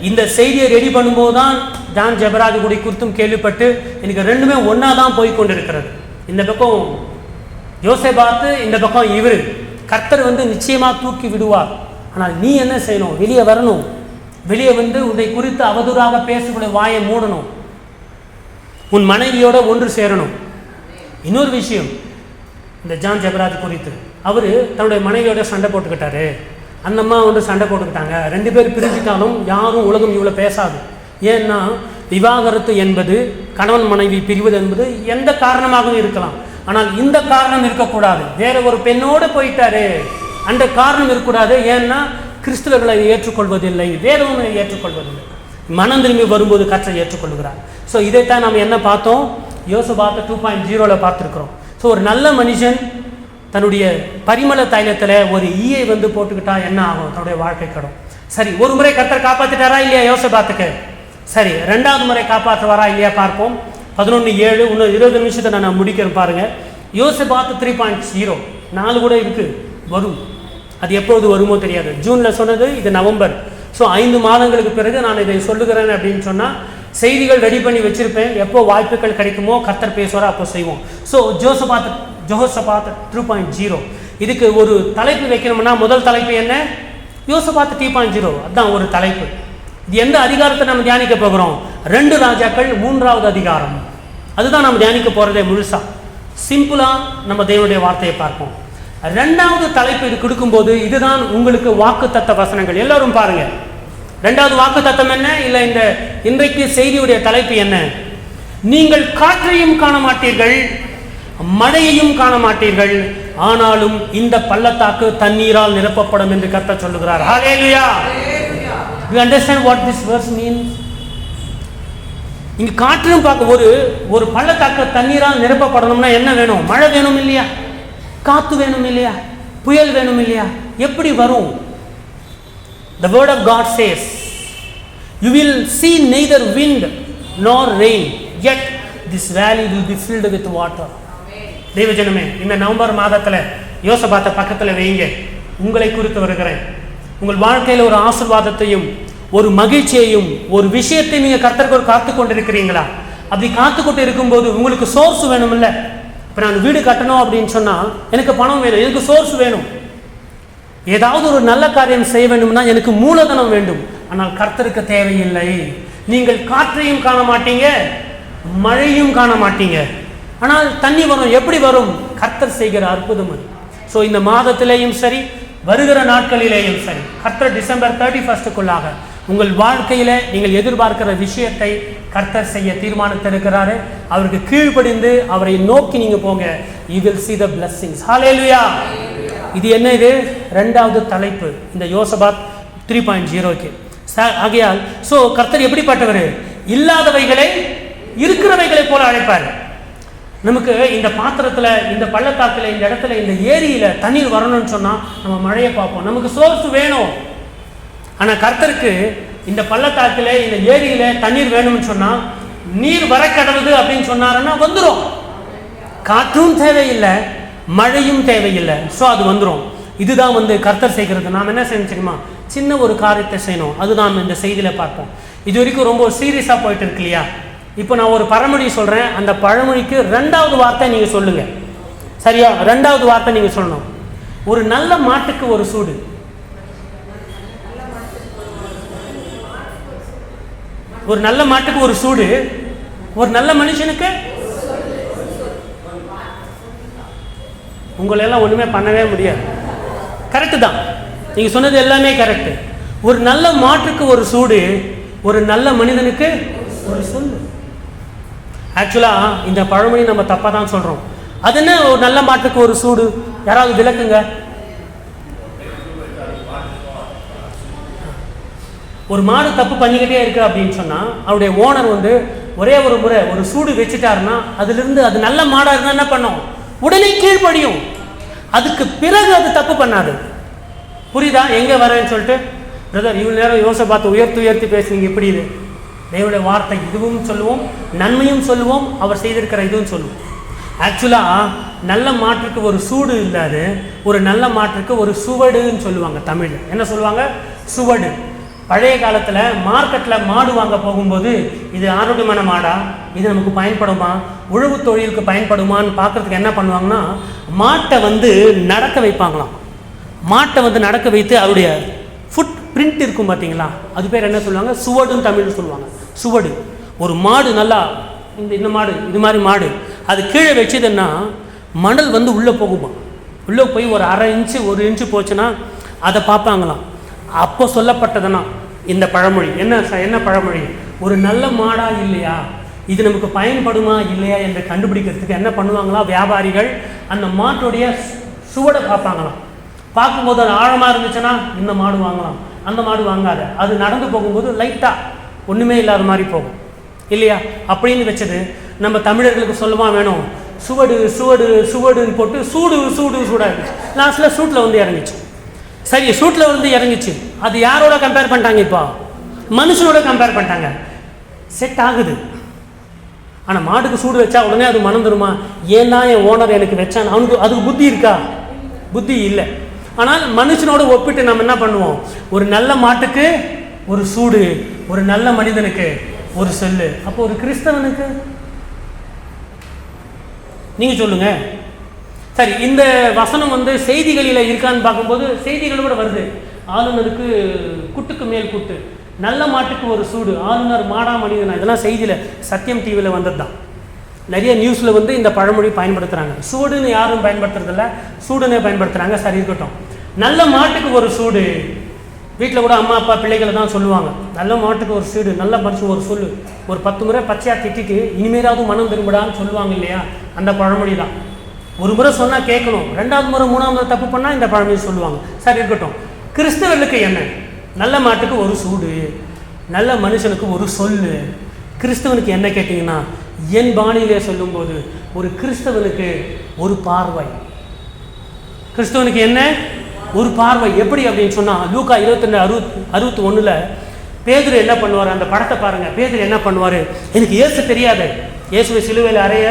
இந்த செய்தியை ரெடி பண்ணும்போது தான் ஜான் ஜெபராஜ் குடி குறித்தும் கேள்விப்பட்டு எனக்கு ரெண்டுமே ஒன்றா தான் போய் கொண்டிருக்கிறது. இந்த பக்கம் யோசபாத்து, இந்த பக்கம் இவர். கர்த்தர் நிச்சயமாக தூக்கி விடுவார். ஆனால் நீ என்ன செய்யணும்? வெளியே வரணும். வெளியே உன்னை குறித்து அவதூறாக பேசக்கூடிய வாயை மூடணும். உன் மனைவியோட ஒன்று சேரணும். இன்னொரு விஷயம், இந்த ஜான் ஜெபராஜ் குறித்து அவர் தன்னுடைய மனைவியோட சண்டை போட்டுக்கிட்டாரு. அந்த அம்மா சண்டை போட்டுக்கிட்டாங்க. 2 பேர் பிரிஞ்சுட்டாலும் யாரும் உலகம் இவ்வளோ பேசாது. ஏன்னா விவாகரத்து என்பது, கணவன் மனைவி பிரிவது என்பது எந்த காரணமாகவும் இருக்கலாம். ஆனால் இந்த காரணம் இருக்கக்கூடாது. வேற ஒரு பெண்ணோடு போயிட்டாரு, அந்த காரணம் இருக்கக்கூடாது. ஏன்னா கிறிஸ்தவர்களை ஏற்றுக்கொள்வதில்லை, வேதவனை ஏற்றுக்கொள்வதில்லை. மனம் திரும்பி வரும்போது கர்த்தர் ஏற்றுக்கொள்கிறார். ஸோ இதைத்தான் நாம் என்ன பார்த்தோம்? யோசபாத் 2.0 பார்த்துருக்குறோம். ஸோ ஒரு நல்ல மனுஷன் தன்னுடைய பரிமள தைலத்தில் ஒரு ஈயை போட்டுக்கிட்டா என்ன ஆகும்? தன்னுடைய வாழ்க்கை கடும். சரி, ஒரு முறை கர்த்தர் காப்பாற்றிட்டாரா இல்லையா யோசபாத்துக்கு? சரி, 2வது முறை காப்பாற்றுவாரா இல்லையா பார்ப்போம். 11:7 இன்னும் 20 நிமிஷத்தை நான் முடிக்கிறேன் பாருங்க. யோசபாத் 3.0 4 கூட இருக்கு, வரும். அது எப்போது வருமோ தெரியாது. ஜூனில் சொன்னது, இது நவம்பர். ஸோ 5 மாதங்களுக்கு பிறகு நான் இதை சொல்லுகிறேன் அப்படின்னு சொன்னால் செய்திகள் ரெடி பண்ணி வச்சுருப்பேன். எப்போ வாய்ப்புகள் கிடைக்குமோ கர்த்தர் பேசுவாரோ அப்போ செய்வோம். ஸோ ஜோசபாத் 3.0 இதுக்கு ஒரு தலைப்பு வைக்கணும்னா முதல் தலைப்பு என்ன? யோசபாத் 3.0. அதுதான் ஒரு தலைப்பு. இது எந்த அதிகாரத்தை நம்ம தியானிக்க போகிறோம்? 2 ராஜாக்கள் 3வது அதிகாரம். அதுதான் நம்ம தியானிக்க போகிறதே முழுசா. சிம்பிளாக நம்ம தேவனுடைய வார்த்தையை பார்ப்போம். 2வது தலைப்பு இது கொடுக்கும்போது இதுதான் உங்களுக்கு வாக்குத்தத்த வசனங்கள். எல்லாரும் பாருங்க, 2வது வாக்குத்தத்தம் என்ன? இல்லை இந்த இன்றைக்கு செய்தியுடைய தலைப்பு என்ன? நீங்கள் காற்றையும் காண மாட்டீர்கள், மழையையும் காண மாட்டீர்கள், ஆனாலும் இந்த பள்ளத்தாக்கு தண்ணீரால் நிரப்பப்படும் என்று கர்த்தர் சொல்லுகிறார். ஹல்லேலூயா. You understand what this verse means? இங்க காற்றும் பார்க்க ஒரு பள்ளத்தாக்கு தண்ணீரால் நிரப்பப்படணும்னா என்ன வேணும்? மழை வேணும் இல்லையா? காத்து வேணும் இல்லையா? புயல் வேணும் இல்லையா? எப்படி வரும்? The word of God says, you will see neither wind nor rain, yet this valley will be filled with water. தேவஜனமே, இந்த நவம்பர் மாதத்தில் யோசபாத்தை பக்கத்தில் வைங்க. உங்களை குறித்து வருகிறேன். உங்கள் வாழ்க்கையில் ஒரு ஆசீர்வாதத்தையும் ஒரு மகிழ்ச்சியையும் ஒரு விஷயத்தையும் நீங்கள் கர்த்தருக்கு காத்து கொண்டு இருக்கிறீங்களா? அப்படி காத்து கொண்டு இருக்கும்போது உங்களுக்கு சோர்ஸ் வேணும் இல்லை? இப்போ நான் வீடு கட்டணும் அப்படின்னு சொன்னால் எனக்கு பணம் வேணும், எனக்கு சோர்ஸ் வேணும். ஏதாவது ஒரு நல்ல காரியம் செய்ய வேண்டும்னா எனக்கு மூலதனம் வேண்டும். ஆனால் கர்த்தருக்கு தேவையில்லை. நீங்கள் காற்றையும் காண மாட்டீங்க, மழையும் காண மாட்டீங்க, ஆனால் தண்ணி வரும். எப்படி வரும்? கர்த்தர் செய்கிற அற்புதம் அது. ஸோ இந்த மாதத்திலேயும் சரி, வருகிற நாட்களிலேயும் சரி, கர்த்தர் டிசம்பர் 31க்குள்ளாக உங்கள் வாழ்க்கையில நீங்கள் எதிர்பார்க்கிற விஷயத்தை கர்த்தர் செய்ய தீர்மானித்திருக்கிறாரு. அவருக்கு கீழ்ப்படிந்து அவரை நோக்கி நீங்க போங்க. You will see the blessings. Hallelujah. இது என்ன? இது இரண்டாவது தலைப்பு இந்த யோசபாத் 3.0க்கு. ஆகையால் சோ கர்த்தர் எப்படிப்பட்டவர்? இல்லாதவைகளை இருக்கிறவைகளை போல அழைப்பார். நமக்கு இந்த பாத்திரத்தில், இந்த பள்ளத்தாக்கில், இந்த இடத்துல, இந்த ஏரியில தண்ணீர் வரணும்னு சொன்னா நம்ம மழையை பார்ப்போம், நமக்கு சோர்ஸ் வேணும். ஆனா கர்த்தருக்கு இந்த பள்ளத்தாக்கில், இந்த ஏரியில தண்ணீர் வேணும்னு சொன்னா நீர் வர கடவுது அப்படின்னு சொன்னாருன்னா வந்துடும். காற்றும் தேவையில்லை, மழையும் தேவையில்லை, ஸோ அது வந்துடும். இதுதான் கர்த்தர் செய்கிறது. நாம் என்ன செய்யணும் தெரியுமா? சின்ன ஒரு காரியத்தை செய்யணும். அது நாம் இந்த செய்தியில பார்ப்போம். இது வரைக்கும் ரொம்ப சீரியஸா போயிட்டு இருக்கு இல்லையா? இப்போ நான் ஒரு பழமொழி சொல்றேன், அந்த பழமொழிக்கு ரெண்டாவது வார்த்தை நீங்க சொல்லுங்க. சரியா? ரெண்டாவது வார்த்தை நீங்க சொல்லணும். ஒரு நல்ல மாட்டுக்கு ஒரு சூடு. ஒரு நல்ல மாட்டுக்கு ஒரு சூடு, ஒரு நல்ல மனுஷனுக்கு உங்களெல்லாம் ஒண்ணுமே பண்ணவே முடியாது. கரெக்டு தான், நீங்க சொன்னது எல்லாமே கரெக்ட். ஒரு நல்ல மாட்டுக்கு ஒரு சூடு, ஒரு நல்ல மனிதனுக்கு ஒரு சொல்லு. ஆக்சுவலா இந்த பழமொழி நம்ம தப்பா தான் சொல்றோம். அது என்ன ஒரு நல்ல மாட்டுக்கு ஒரு சூடு? யாராவது விளக்குங்க. ஒரு மாடு தப்பு பண்ணிக்கிட்டே இருக்கு அப்படின்னு சொன்னா அவருடைய ஓனர் ஒரே ஒரு முறை ஒரு சூடு வச்சுட்டாருன்னா அதிலிருந்து அது நல்ல மாடா இருந்தா என்ன பண்ணும்? உடனே கீழ்ப்படியும். அதுக்கு பிறகு அது தப்பு பண்ணாது. புரியுதா எங்க வரேன்னு சொல்லிட்டு? பிரதர் இவ்வளவு நேரம் யோசபாத்தை உயர்த்தி பேசுனீங்க. இப்படி இது தேவனுடைய வார்த்தை, இதுவும் சொல்லுவோம், நன்மையும் சொல்லுவோம், அவர் செய்திருக்கிற இதுவும் சொல்லுவோம். ஆக்சுவலா நல்ல மாட்டுக்கு ஒரு சூடு இல்லாது, ஒரு நல்ல மாட்டுக்கு ஒரு சுவடுன்னு சொல்லுவாங்க தமிழ்ல. என்ன சொல்லுவாங்க? சுவடு. பழைய காலத்துல மார்க்கெட்ல மாடு வாங்க போகும்போது இது ஆரோக்கியமான மாடா, இது நமக்கு பயன்படுமா, உழவு தொழிலுக்கு பயன்படுமான்னு பார்க்கறதுக்கு என்ன பண்ணுவாங்கன்னா மாட்டை நடக்க வைப்பாங்களாம். மாட்டை நடக்க வைத்து அவருடைய ஃபுட் பிரிண்ட் இருக்கும் பார்த்தீங்களா, அது பேர் என்ன சொல்லுவாங்க? சுவடுன்னு தமிழ்னு சொல்லுவாங்க. சுவடு. ஒரு மாடு நல்லா இந்த மாடு இது மாதிரி மாடு அது கீழே வச்சதுன்னா மணல் உள்ளே போகுமா, உள்ளே போய் ஒரு அரை இன்ச்சு 1 இன்ச்சு போச்சுன்னா அதை பார்ப்பாங்களாம். அப்போ சொல்லப்பட்டதுன்னா இந்த பழமொழி என்ன பழமொழி? ஒரு நல்ல மாடா இல்லையா, இது நமக்கு பயன்படுமா இல்லையா என்று கண்டுபிடிக்கிறதுக்கு என்ன பண்ணுவாங்களா வியாபாரிகள்? அந்த மாட்டுடைய சுவடை பார்ப்பாங்களாம். பார்க்கும்போது அது ஆழமாக இருந்துச்சுன்னா இந்த மாடு வாங்கலாம், அந்த மாடு வாங்காத. அது நடந்து போகும்போது லைட்டாக ஒன்றுமே இல்லாத மாதிரி போகும் இல்லையா? அப்படின்னு வச்சது நம்ம தமிழர்களுக்கு சொல்லமா வேணும்? சுவடு சுவடு சுவடுன்னு போட்டு சூடாக இருந்துச்சு. லாஸ்ட்டில் சூட்டில் இறங்கிச்சு. சரி, சூட்டில் இறங்கிச்சு. அது யாரோட கம்பேர் பண்ணிட்டாங்க? இப்போ மனுஷனோட கம்பேர் பண்ணிட்டாங்க. செட் ஆகுது. ஆனால் மாட்டுக்கு சூடு வச்சா உடனே அது மணந்துருமா? ஏன்னா என் ஓனர் எனக்கு வச்சான், அவனுக்கு அதுக்கு புத்தி இருக்கா? புத்தி இல்லை. ஆனால் மனுஷனோட ஒப்பிட்டு நம்ம என்ன பண்ணுவோம்? ஒரு நல்ல மாட்டுக்கு ஒரு சூடு, ஒரு நல்ல மனிதனுக்கு ஒரு சொல்லு. அப்போ ஒரு கிறிஸ்தவனுக்கு நீங்க சொல்லுங்க. சரி, இந்த வசனம் செய்திகளில் இருக்கான்னு பார்க்கும்போது செய்திகளோட வருது. ஆளுநருக்கு குட்டுக்கு மேல் குட்டு, நல்ல மாட்டுக்கு ஒரு சூடு, ஆளுநர் மாடா மனிதனா. இதெல்லாம் செய்தியில சத்தியம் டிவியில் வந்தது தான். நிறைய நியூஸில் இந்த பழமொழி பயன்படுத்துகிறாங்க. சூடுன்னு யாரும் பயன்படுத்துறதில்ல, சூடுன்னு பயன்படுத்துகிறாங்க. சரி, இருக்கட்டும். நல்ல மாட்டுக்கு ஒரு சூடு. வீட்டில் கூட அம்மா அப்பா பிள்ளைகளை தான் சொல்லுவாங்க, நல்ல மாட்டுக்கு ஒரு சூடு, நல்ல மனுஷன் ஒரு சொல்லு. ஒரு 10 முறை பச்சையாக திட்டிட்டு இனிமேலாவது மனம் திரும்பிடான்னு சொல்லுவாங்க இல்லையா? அந்த பழமொழி தான். ஒரு முறை சொன்னால் கேட்கணும், 2வது முறை 3வது முறை தப்பு பண்ணால் இந்த பழமொழி சொல்லுவாங்க. சரி, இருக்கட்டும். கிறிஸ்தவர்களுக்கு என்ன? நல்ல மாட்டுக்கு ஒரு சூடு, நல்ல மனுஷனுக்கு ஒரு சொல்லு. கிறிஸ்தவனுக்கு என்ன கேட்டிங்கன்னா, என் பாணியிலே சொல்லும்போது ஒரு கிறிஸ்தவனுக்கு ஒரு பார்வை. கிறிஸ்தவனுக்கு என்ன? ஒரு பார்வை. எப்படி அப்படின்னு சொன்னா லூக்கா 22:61 பேதுரு என்ன பண்ணுவார்? அந்த படத்தை பாருங்க. பேதுரு என்ன பண்ணுவாரு? எனக்கு இயேசு தெரியாது. இயேசுவை சிலுவையில் அறைய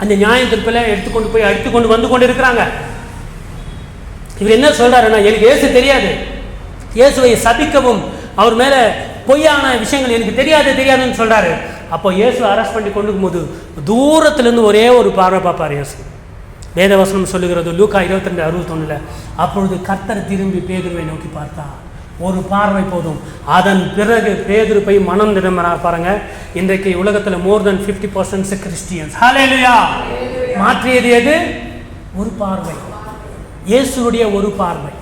அந்த நியாய தீர்ப்பில் எடுத்துக்கொண்டு போய் அடித்துக்கொண்டு வந்து கொண்டு இருக்கிறாங்க. இவர் என்ன சொல்றாருன்னா, எனக்கு இயேசு தெரியாது. இயேசுவை சபிக்கவும் அவர் மேலே பொய்யான விஷயங்கள் எனக்கு தெரியாதுன்னு சொல்கிறாரு. அப்போ இயேசு அரெஸ்ட் பண்ணி கொண்டு போகும்போது தூரத்துலேருந்து ஒரே ஒரு பார்வை பார்ப்பார் இயேசு. வேதவசனம் சொல்லுகிறது லூக்கா 22:61, அப்பொழுது கர்த்தர் திரும்பி பேதுருவை நோக்கி பார்த்தார். ஒரு பார்வை போதும். அதன் பிறகு பேதுரு போய் மனம் திரும்பினார். பாருங்க, இன்றைக்கு உலகத்தில் மோர் தென் 50% கிறிஸ்டியன்ஸ். ஹல்லேலூயா. மாற்றியது எது? ஒரு பார்வை, இயேசுடைய ஒரு பார்வை.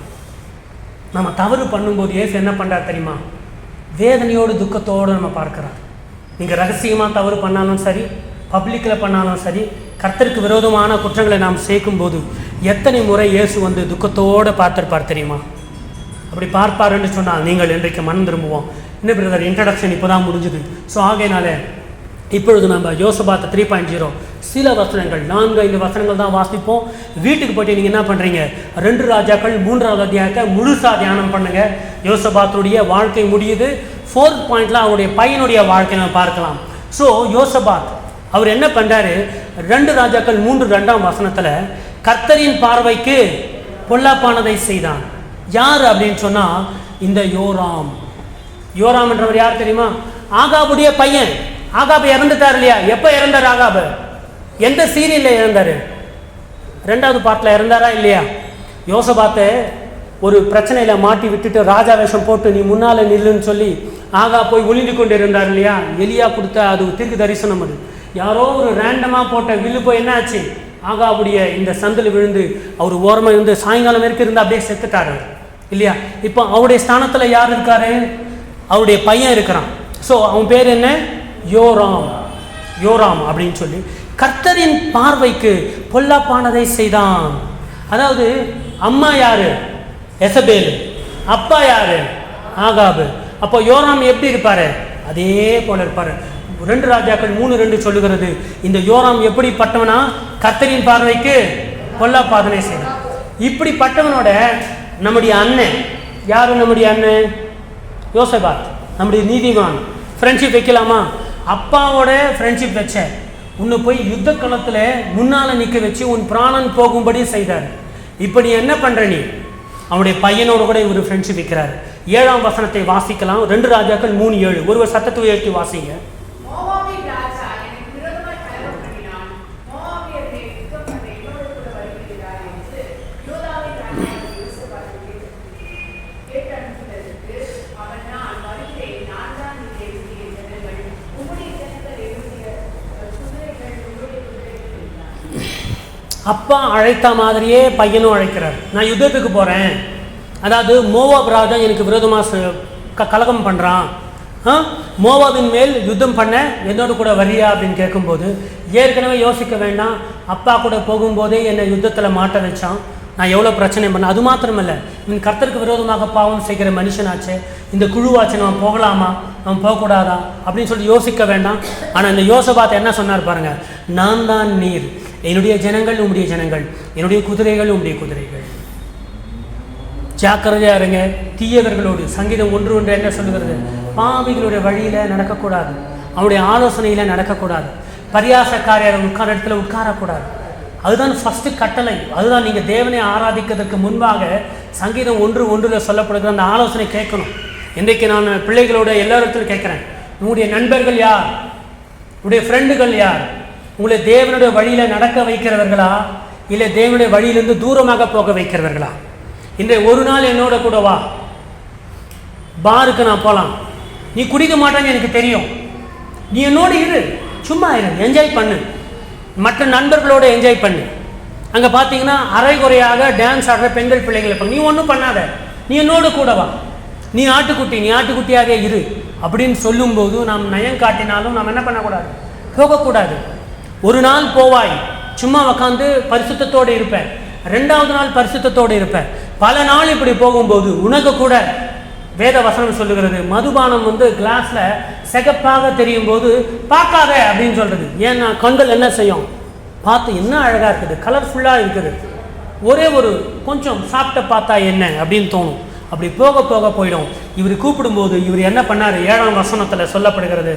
நம்ம தவறு பண்ணும்போது இயேசு என்ன பண்ணுறார் தெரியுமா? வேதனையோடு துக்கத்தோடு நம்ம பார்க்குறார். நீங்கள் ரகசியமாக தவறு பண்ணாலும் சரி, பப்ளிக்கில் பண்ணாலும் சரி, கர்த்தருக்கு விரோதமான குற்றங்களை நாம் சேர்க்கும்போது எத்தனை முறை இயேசு வந்து துக்கத்தோடு பார்த்துருப்பார் தெரியுமா? அப்படி பார்ப்பாருன்னு சொன்னால் நீங்கள் இன்றைக்கு மனம் திரும்புவோம். இன்னும் பிரதர் இன்ட்ரடக்ஷன் இப்போ தான் முடிஞ்சுது. ஸோ ஆகையினால இப்பொழுது நம்ம யோசபாத் 3.0 சில வசனங்கள் 4-5 வசனங்கள் தான் வாசிப்போம். வீட்டுக்கு போய்ட்டு நீங்கள் என்ன பண்ணுறீங்க? 2 ராஜாக்கள் 3வது அத்தியாயத்தை முழுசாக தியானம் பண்ணுங்கள். யோசபாத்துடைய வாழ்க்கை முடியுது. 4th பாயிண்டில் அவருடைய பையனுடைய வாழ்க்கை நம்ம பார்க்கலாம். ஸோ யோசபாத் அவர் என்ன பண்ணுறாரு? 2 ராஜாக்கள் 3:2 வசனத்தில் கர்த்தரின் பார்வைக்கு பொல்லாப்பானதை செய்தான். யார் அப்படின்னு சொன்னால் இந்த யோராம் என்றவர் யார் தெரியுமா? ஆகாபுடைய பையன். ஆகாபு இறந்துட்டார் இல்லையா? எப்போ இறந்தார் ஆகாபு? எந்த சீரியலில் இறந்தார்? 2வது பார்ட்டில் இறந்தாரா இல்லையா? யோசபாத்தை ஒரு பிரச்சனையில் மாட்டி விட்டுட்டு ராஜா வேஷம் போட்டு நீ முன்னால் நில்லுன்னு சொல்லி ஆகா போய் ஒளிந்து கொண்டு இருந்தார் இல்லையா? எலியா கொடுத்த அது தீர்க்க தரிசனம். அது யாரோ ஒரு ரேண்டமாக போட்ட வில்லு போய் என்ன ஆச்சு? ஆகாவுடைய இந்த சந்தில் விழுந்து அவர் ஓரமாக இருந்து சாயங்காலம் வரைக்கும் இருந்து அப்படியே செத்துட்டார் இல்லையா? இப்போ அவருடைய ஸ்தானத்தில் யார் இருக்காரு? அவருடைய பையன் இருக்கிறான். ஸோ அவன் பேர் என்ன? யோராம் அப்படின்னு சொல்லி கர்த்தரின் பார்வைக்கு பொல்லாப்பானதை செய்தான். அதாவது அம்மா யாரு? எசபேல். அப்பா யாரு? ஆகாபு. அப்போ யோராம் எப்படி இருப்பாரு? அதே போல இருப்பாரு. 2 ராஜாக்கள் 3:2 சொல்லுகிறது இந்த யோராம் எப்படிப்பட்டவனா? கர்த்தரின் பார்வைக்கு பொல்லாப்பாதனை செய்தான். இப்படிப்பட்டவனோட நம்முடைய அண்ணன் யாரு? நம்முடைய அண்ணன் யோசபாத், நம்முடைய நீதிமான். ஃப்ரெண்ட்ஷிப் வைக்கலாமா? அப்பாவோட ஃப்ரெண்ட்ஷிப் வச்ச உன்னை போய் யுத்த களத்தில் முன்னால் நிற்க வச்சு உன் பிராணன் போகும்படி செய்தார். இப்போ நீ என்ன பண்ணுற? நீ அவனுடைய பையனோடு கூட இவர் ஃப்ரெண்ட்ஷிப் வைக்கிறார். 7ஆம் வசனத்தை வாசிக்கலாம். 2 ராஜாக்கள் 3:7. ஒருவர் சத்தத்தை உயர்த்தி வாசிங்க. அப்பா அழைத்த மாதிரியே பையனும் அழைக்கிறார். நான் யுத்தத்துக்கு போகிறேன். அதாவது மோவாப் ராஜா எனக்கு விரோதமாக கலகம் பண்ணுறான். மோவாபின் மேல் யுத்தம் பண்ண என்னோடு கூட வரியா அப்படின்னு கேட்கும்போது ஏற்கனவே யோசிக்க வேண்டாம். அப்பா கூட போகும்போதே என்னை யுத்தத்தில் மாட்ட வச்சான். நான் எவ்வளோ பிரச்சனை பண்ணேன். அது மாத்திரமல்ல, இவன் கர்த்தருக்கு விரோதமாக பாவம் செய்கிற மனுஷனாச்சே, இந்த குழுவாச்சு நம்ம போகலாமா, நம்ம போகக்கூடாதா அப்படின்னு சொல்லி யோசிக்க வேண்டாம். ஆனால் இந்த யோசபாத் என்ன சொன்னார் பாருங்க, நான் தான் நீர், என்னுடைய ஜனங்கள் உம்முடைய ஜனங்கள், என்னுடைய குதிரைகள் உம்முடைய குதிரைகள். ஜாக்கிரதையா இருங்க தீயவர்களோடு. சங்கீதம் 1:1 என்ன சொல்லுகிறது? பாவிகளுடைய வழியில் நடக்கக்கூடாது, அவனுடைய ஆலோசனையில் நடக்கக்கூடாது, பரியாசக்காரர் உட்கார இடத்துல உட்காரக்கூடாது. அதுதான் ஃபஸ்ட்டு கட்டளை. அதுதான் நீங்கள் தேவனை ஆராதிக்கிறதுக்கு முன்பாக சங்கீதம் 1:1 சொல்லப்படுகிற அந்த ஆலோசனை கேட்கணும். இன்றைக்கு நான் பிள்ளைகளோட எல்லா இடத்துலையும் கேட்குறேன், உங்களுடைய நண்பர்கள் யார், உங்களுடைய ஃப்ரெண்டுகள் யார், உங்களை தேவனுடைய வழியில் நடக்க வைக்கிறவர்களா இல்லை தேவனுடைய வழியிலிருந்து தூரமாக போக வைக்கிறவர்களா? இன்றைய ஒரு நாள் என்னோட கூட வா, பாருக்கு நான் போகலாம். நீ குடிக்க மாட்டேன்னு எனக்கு தெரியும், நீ என்னோட இரு, சும்மா இரு, என்ஜாய் பண்ணு, மற்ற நண்பர்களோடு என்ஜாய் பண்ணு. அங்கே பார்த்தீங்கன்னா அரைகுறையாக டான்ஸ் ஆடுற பெண்கள் பிள்ளைங்களை நீ ஒன்றும் பண்ணாத, நீ என்னோடு கூட வா, நீ ஆட்டுக்குட்டி, நீ ஆட்டுக்குட்டியாகவே இரு அப்படின்னு சொல்லும்போது நாம் நயம் காட்டினாலும் நாம் என்ன பண்ணக்கூடாது, போகக்கூடாது. ஒரு நாள் போவாய், சும்மா உக்காந்து பரிசுத்தத்தோடு இருப்பேன், 2வது நாள் பரிசுத்தத்தோடு இருப்பேன். பல நாள் இப்படி போகும்போது உனக்கு கூட வேத வசனம் சொல்லுகிறது, மதுபானம் கிளாஸில் சிகப்பாக தெரியும் போது பார்க்காத அப்படின்னு சொல்கிறது. ஏன்னா கண்கள் என்ன செய்யும், பார்த்து என்ன அழகாக இருக்குது, கலர்ஃபுல்லாக இருக்குது, ஒரே ஒரு கொஞ்சம் சாப்பிட்ட பார்த்தா என்ன அப்படின்னு தோணும். அப்படி போக போக போயிடும். இவர் கூப்பிடும்போது இவர் என்ன பண்ணார்? 7ஆம் வசனத்தில் சொல்லப்படுகிறது,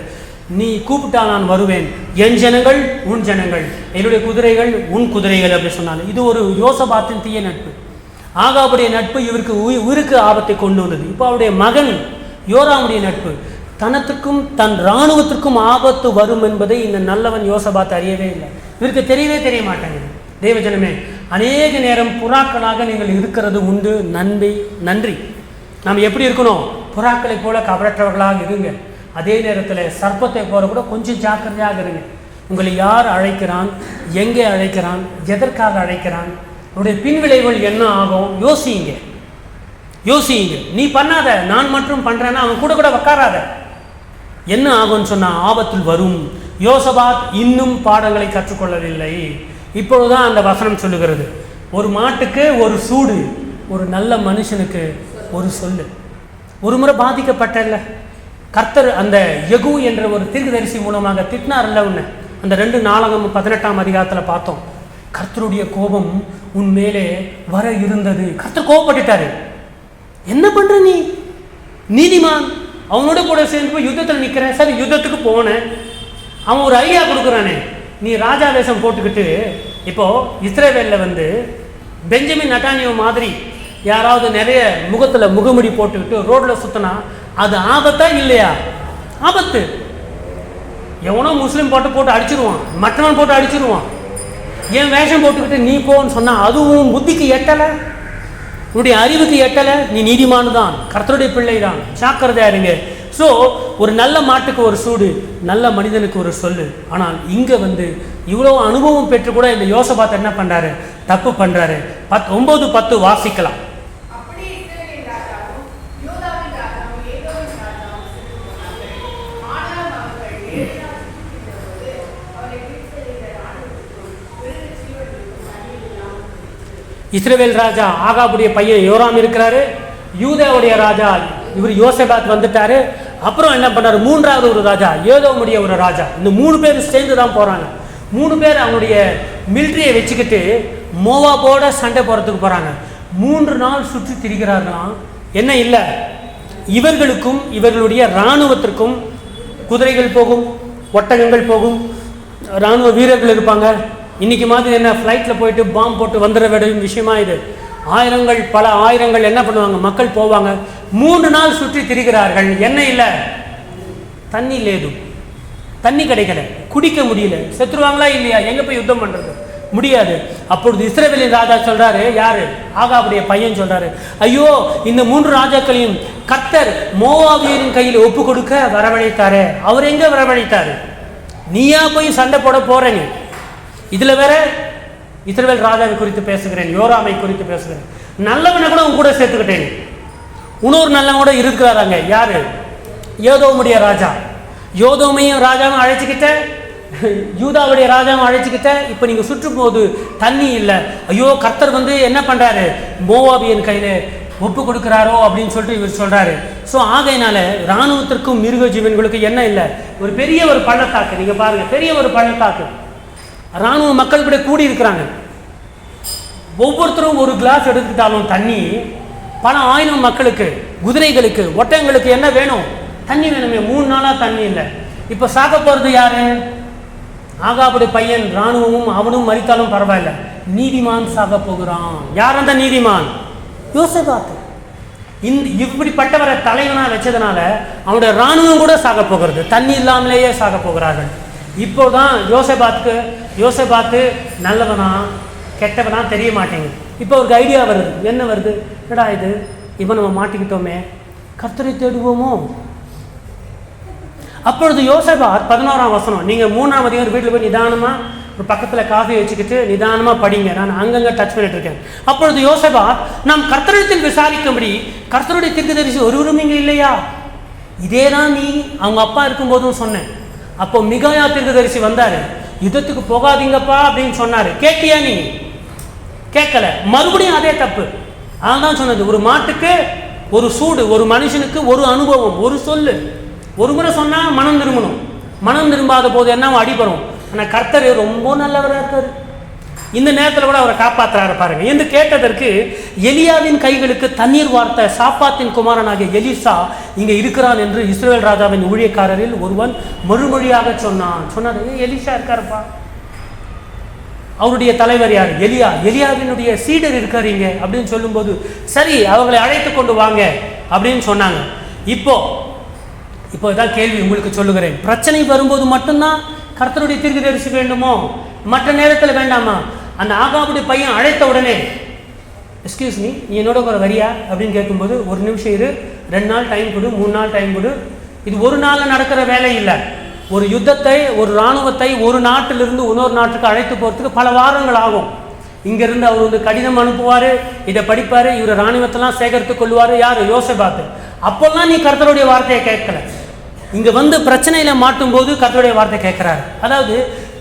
நீ கூப்பிட்டா நான் வருவேன், என் ஜனங்கள் உன் ஜனங்கள், என்னுடைய குதிரைகள் உன் குதிரைகள் அப்படி சொன்னாங்க. இது ஒரு யோசபாத்தின் தீய நட்பு. ஆகாபுடைய நட்பு இவருக்கு உயிருக்கு ஆபத்தை கொண்டு வந்தது. இப்போ அவருடைய மகன் யோராமுடைய நட்பு. தனத்துக்கும் தன் இராணுவத்திற்கும் ஆபத்து வரும் என்பதை இந்த நல்லவன் யோசபாத் அறியவே இல்லை. இவருக்கு தெரியவே தெரிய மாட்டேங்குது. தேவஜனமே, அநேக நேரம் புறாக்களாக நீங்கள் இருக்கிறது உண்டு. நன்றி. நாம் எப்படி இருக்கணும்? புறாக்களை போல கவரற்றவர்களாக இருங்க. அதே நேரத்தில் சர்ப்பத்தை போல கூட கொஞ்சம் ஜாக்கிரதையாக இருங்க. உங்களை யார் அழைக்கிறான், எங்கே அழைக்கிறான், எதற்காக அழைக்கிறான், உங்களுடைய பின்விளைவுகள் என்ன ஆகும் யோசிங்க. நீ பண்ணாத, நான் மட்டும் பண்ணுறேன்னா அவன் கூட கூட உக்காராத. என்ன ஆகும்னு சொன்னால் ஆபத்தில் வரும். யோசபாத் இன்னும் பாடங்களை கற்றுக்கொள்ளவில்லை. இப்பொழுதுதான் அந்த வசனம் சொல்லுகிறது, ஒரு மாட்டுக்கு ஒரு சூடு, ஒரு நல்ல மனுஷனுக்கு ஒரு சொல்லு. ஒரு முறை பாதிக்கப்பட்டல்ல கர்த்தர் அந்த யெகூ என்ற ஒரு தீர்க்கதரிசி மூலமாக திட்டினார்ல உன்னை. அந்த 2 நாளாகமம் 18ஆம் அதிகாரத்தில் பார்த்தோம். கர்த்தருடைய கோபம் உன் மேலே வர இருந்தது. கர்த்தர் கோபப்பட்டுட்டாரு. என்ன பண்ற நீ? நீதிமான் அவனோட கூட சேர்ந்து போய் யுத்தத்தில் நிற்கிற. சரி, யுத்தத்துக்கு போனேன். அவன் ஒரு ஐடியா கொடுக்குறானே, நீ ராஜா வேஷம் போட்டுக்கிட்டு இப்போ இஸ்ரவேலில் பெஞ்சமின் நட்டானியோ மாதிரி யாராவது நிறைய முகத்தில் முகமுடி போட்டுக்கிட்டு ரோட்டில் சுற்றினா அது ஆபத்தா இல்லையா? ஆபத்து. எவனோ முஸ்லீம் போட்டு அடிச்சிருவான், மற்றவன் போட்டு அடிச்சிருவான். என் வேஷம் போட்டுக்கிட்டு நீ போன்னு சொன்னா அதுவும் புத்திக்கு எட்டலை, உன்னுடைய அறிவுக்கு எட்டலை. நீ நீதிமானு தான், கர்த்தருடைய பிள்ளை தான், ஜாக்கிரதையா இருங்க. ஸோ ஒரு நல்ல மாட்டுக்கு ஒரு சூடு, நல்ல மனிதனுக்கு ஒரு சொல்லு. ஆனால் இங்கே இவ்வளோ அனுபவம் பெற்று கூட இந்த யோசபாத் என்ன பண்ணுறாரு? தப்பு பண்ணுறாரு. 9:10 வாசிக்கலாம். இஸ்ரவேல் ராஜா ஆகாபுடைய பையன் யோராம் இருக்கிறாரு. யூதாவுடைய ராஜா இவர் யோசபாத் வந்துட்டாரு. அப்புறம் என்ன பண்ணாரு? 3வது ஒரு ராஜா, ஏதோமுடைய ஒரு ராஜா. இந்த 3 பேர் சேர்ந்து தான் போறாங்க. 3 பேர் அவங்களுடைய மிலிட்ரியை வச்சுக்கிட்டு மோவாபோட சண்டை போறதுக்கு போறாங்க. 3 நாள் சுற்றி திரிகிறார்களாம். என்ன இல்லை, இவர்களுக்கும் இவர்களுடைய இராணுவத்திற்கும் குதிரைகள் போகும், ஒட்டகங்கள் போகும், இராணுவ வீரர்கள் இருப்பாங்க. இன்னைக்கு மாதிரி என்ன ஃப்ளைட்டில் போயிட்டு பாம்பு போட்டு வந்துட வேண்டிய விஷயமா இது? ஆயிரங்கள் பல ஆயிரங்கள் என்ன பண்ணுவாங்க, மக்கள் போவாங்க. 3 நாள் சுற்றி திரிகிறார்கள். என்ன இல்லை, தண்ணி லேது, தண்ணி கிடைக்கல, குடிக்க முடியல. செத்துருவாங்களா இல்லையா? எங்க போய் யுத்தம் பண்றது? முடியாது. அப்பொழுது இஸ்ரவேலின் ராஜா சொல்றாரு, யாரு? ஆகாபுடைய பையன் சொல்றாரு, ஐயோ இந்த 3 ராஜாக்களையும் கர்த்தர் மோவாபியரின் கையில் ஒப்பு கொடுக்க வரவழைத்தாரு. அவர் எங்க வரவழைத்தாரு? நீயா போய் சண்டை போட போறீங்க. இதுல வேற இஸ்ரவேல் ராஜாவை குறித்து பேசுகிறேன், யோராமை குறித்து பேசுகிறேன். நல்லவனை கூட உங்க கூட சேர்த்துக்கிட்டேன். இன்னொரு நல்லவன் கூட இருக்கிறாங்க. யாரு? யோதோமுடைய ராஜா. யோதோமையும் ராஜாவும் அழைச்சிக்கிட்ட, யூதாவுடைய ராஜாவும் அழைச்சிக்கிட்ட. இப்போ நீங்க சுற்றும் போது தண்ணி இல்லை. ஐயோ கர்த்தர் என்ன பண்றாரு? மோவாபியன் கையில ஒப்பு கொடுக்கிறாரோ அப்படின்னு சொல்லிட்டு இவர் சொல்றாரு. ஸோ ஆகையினால இராணுவத்திற்கும் மிருக ஜீவன்களுக்கு என்ன இல்லை, ஒரு பெரிய ஒரு பள்ளத்தாக்கு. நீங்க பாருங்க, பெரிய ஒரு பள்ளத்தாக்கு. இராணுவ மக்கள் கூட கூடி இருக்கிறாங்க. ஒவ்வொருத்தரும் ஒரு கிளாஸ் எடுத்துக்கிட்டாலும் தண்ணி பல ஆயிரம் மக்களுக்கு, குதிரைகளுக்கு, ஒட்டங்களுக்கு என்ன வேணும்? தண்ணி வேணுமே. 3 நாளா தண்ணி இல்லை. இப்ப சாக போறது யாரு? ஆகாபுடைய பையன். இராணுவமும் அவனும் மரித்தாலும் பரவாயில்ல, நீதிமான் சாக போகிறான். யார் அந்த நீதிமான்? யோசபாத். இப்படிப்பட்டவரை தலைவனா வச்சதுனால அவனுடைய இராணுவம் கூட சாக போகிறது, தண்ணி இல்லாமலேயே சாக போகிறார்கள். இப்போதான் யோசபாத்து நல்லவனா கெட்டவனா தெரிய மாட்டேங்குது. இப்போ ஒரு ஐடியா வருது. என்ன வருது? என்னடா இது, இவன் நம்ம மாட்டிக்கிட்டோமே, கர்த்தரை தேடுவோமோ? அப்பொழுது யோசபாத் 11ஆம் வசனம், நீங்க 3ஆம் அதிகாரம் வீட்டில் போய் நிதானமா ஒரு பக்கத்தில் காஃபி வச்சுக்கிட்டு நிதானமா படிங்க. நான் அங்கங்க டச் பண்ணிட்டு இருக்கேன். அப்பொழுது யோசபாத், நாம் கர்த்தரிடத்தில் விசாரிக்கும்படி கர்த்தருடைய தீர்க்கதரிசி ஒருவரும் இங்கே இல்லையா? இதேதான் நீ அவங்க அப்பா இருக்கும்போதும் சொன்னேன். அப்போ மிகாயா தீர்க்கதரிசி வந்தாரு, யுத்தத்துக்கு போகாதீங்கப்பா அப்படின்னு சொன்னாரு. கேட்டியா? நீ கேட்கல. மறுபடியும் அதே தப்பு. அதான் சொன்னது, ஒரு மாட்டுக்கு ஒரு சூடு, ஒரு மனுஷனுக்கு ஒரு அனுபவம், ஒரு சொல்லு. ஒரு முறை சொன்னா மனம் திரும்பணும். மனம் திரும்பாத போது என்ன அடிபடும். ஆனால் கர்த்தர் ரொம்ப நல்லவராக இருக்காரு. இந்த நேரத்தில் கூட அவரை காப்பாற்றுறாரு பாருங்க. என்று கேட்டதற்கு எலியாவின் கைகளுக்கு தண்ணீர் வார்த்த சாப்பாத்தின் குமாரனாகிய எலிசா இங்கே இருக்கிறான் என்று இஸ்ரவேல் ராஜாவின் ஊழியக்காரரில் ஒருவன் மறுமொழியாக சொன்னார். எலிசா இருக்காருப்பா. அவருடைய தலைவர் யார்? எலியாவினுடைய சீடர் இருக்காருங்க அப்படின்னு சொல்லும்போது, சரி அவங்களை அழைத்து கொண்டு வாங்க அப்படின்னு சொன்னாங்க. இப்போ இதான் கேள்வி உங்களுக்கு சொல்லுகிறேன். பிரச்சனை வரும்போது மட்டும்தான் கர்த்தருடைய தீர்க்கதரிசி வேண்டுமோ, மற்ற நேரத்தில் வேண்டாமா? அந்த ஆகாபுடைய பையன் அழைத்த உடனே, எக்ஸ்கியூஸ் மீ, நீ என்னோட ஒரு வரியா அப்படின்னு கேட்கும்போது, ஒரு நிமிஷம் இரு, 2 நாள் டைம் கொடு, 3 நாள் டைம் கொடு. இது ஒரு நாளில் நடக்கிற வேலை இல்லை. ஒரு யுத்தத்தை, ஒரு இராணுவத்தை ஒரு நாட்டிலிருந்து இன்னொரு நாட்டுக்கு அழைத்து போகிறதுக்கு பல வாரங்கள் ஆகும். இங்கேருந்து அவர் வந்து கடிதம் அனுப்புவார், இதை படிப்பார், இவர் இராணுவத்தெல்லாம் சேகரித்து கொள்வார். யார்? யோசபாத்து. அப்போல்லாம் நீ கர்த்தருடைய வார்த்தையை கேட்கல. இங்கே வந்து பிரச்சனையில் மாட்டும் போது கர்த்தருடைய வார்த்தை கேட்குறாரு. அதாவது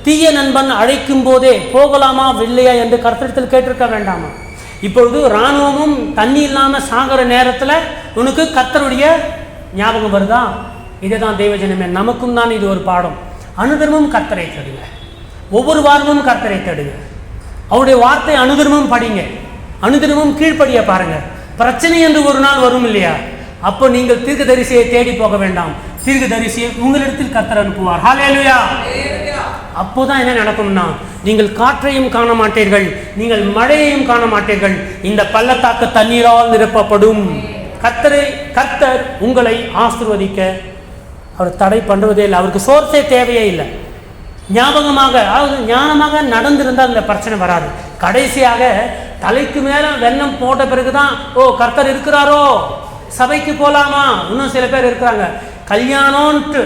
தீய நண்பன் அழைக்கும் போதே போகலாமா இல்லையா என்று கர்த்தரிடத்தில் கேட்டிருக்க வேண்டாமா? இப்பொழுது இராணுவமும் தண்ணி இல்லாமல் சாகிற நேரத்தில் உனக்கு கர்த்தருடைய ஞாபகம் வருதா? இதே தான் தெய்வஜனமே, நமக்கும் தான் இது ஒரு பாடம். அனுதினமும் கர்த்தரை தேடுங்க, ஒவ்வொரு வாரமும் கர்த்தரை தேடுங்க, அவருடைய வார்த்தை அனுதினமும் படிங்க, அனுதினமும் கீழ்ப்படிய பாருங்க. பிரச்சனை என்று ஒரு நாள் வரும் இல்லையா? அப்போ நீங்கள் தீர்க்கதரிசியை தேடி போக வேண்டாம், தீர்க்கதரிசியை உங்களிடத்தில் கர்த்தர் அனுப்புவார். ஹல்லேலூயா! அப்போதான் என்ன நடக்கும்னா, நீங்கள் காற்றையும் காண மாட்டீர்கள், நீங்கள் மழையையும் காண மாட்டீர்கள், இந்த பள்ளத்தாக்கு தண்ணீரால் நிரப்பப்படும். கர்த்தர் உங்களை ஆசீர்வதிக்க அவர் தடை பண்ணுவதே இல்லை. அவருக்கு சோர்ஸே தேவையே இல்லை. ஞாபகமாக, அதாவது ஞானமாக நடந்திருந்தால் இந்த பிரச்சனை வராது. கடைசியாக தலைக்கு மேலே வெள்ளம் போட்ட பிறகுதான், ஓ கர்த்தர் இருக்கிறாரோ, சபைக்கு போகலாமா. இன்னும் சில பேர் இருக்கிறாங்க, கல்யாணம்ன்ட்டு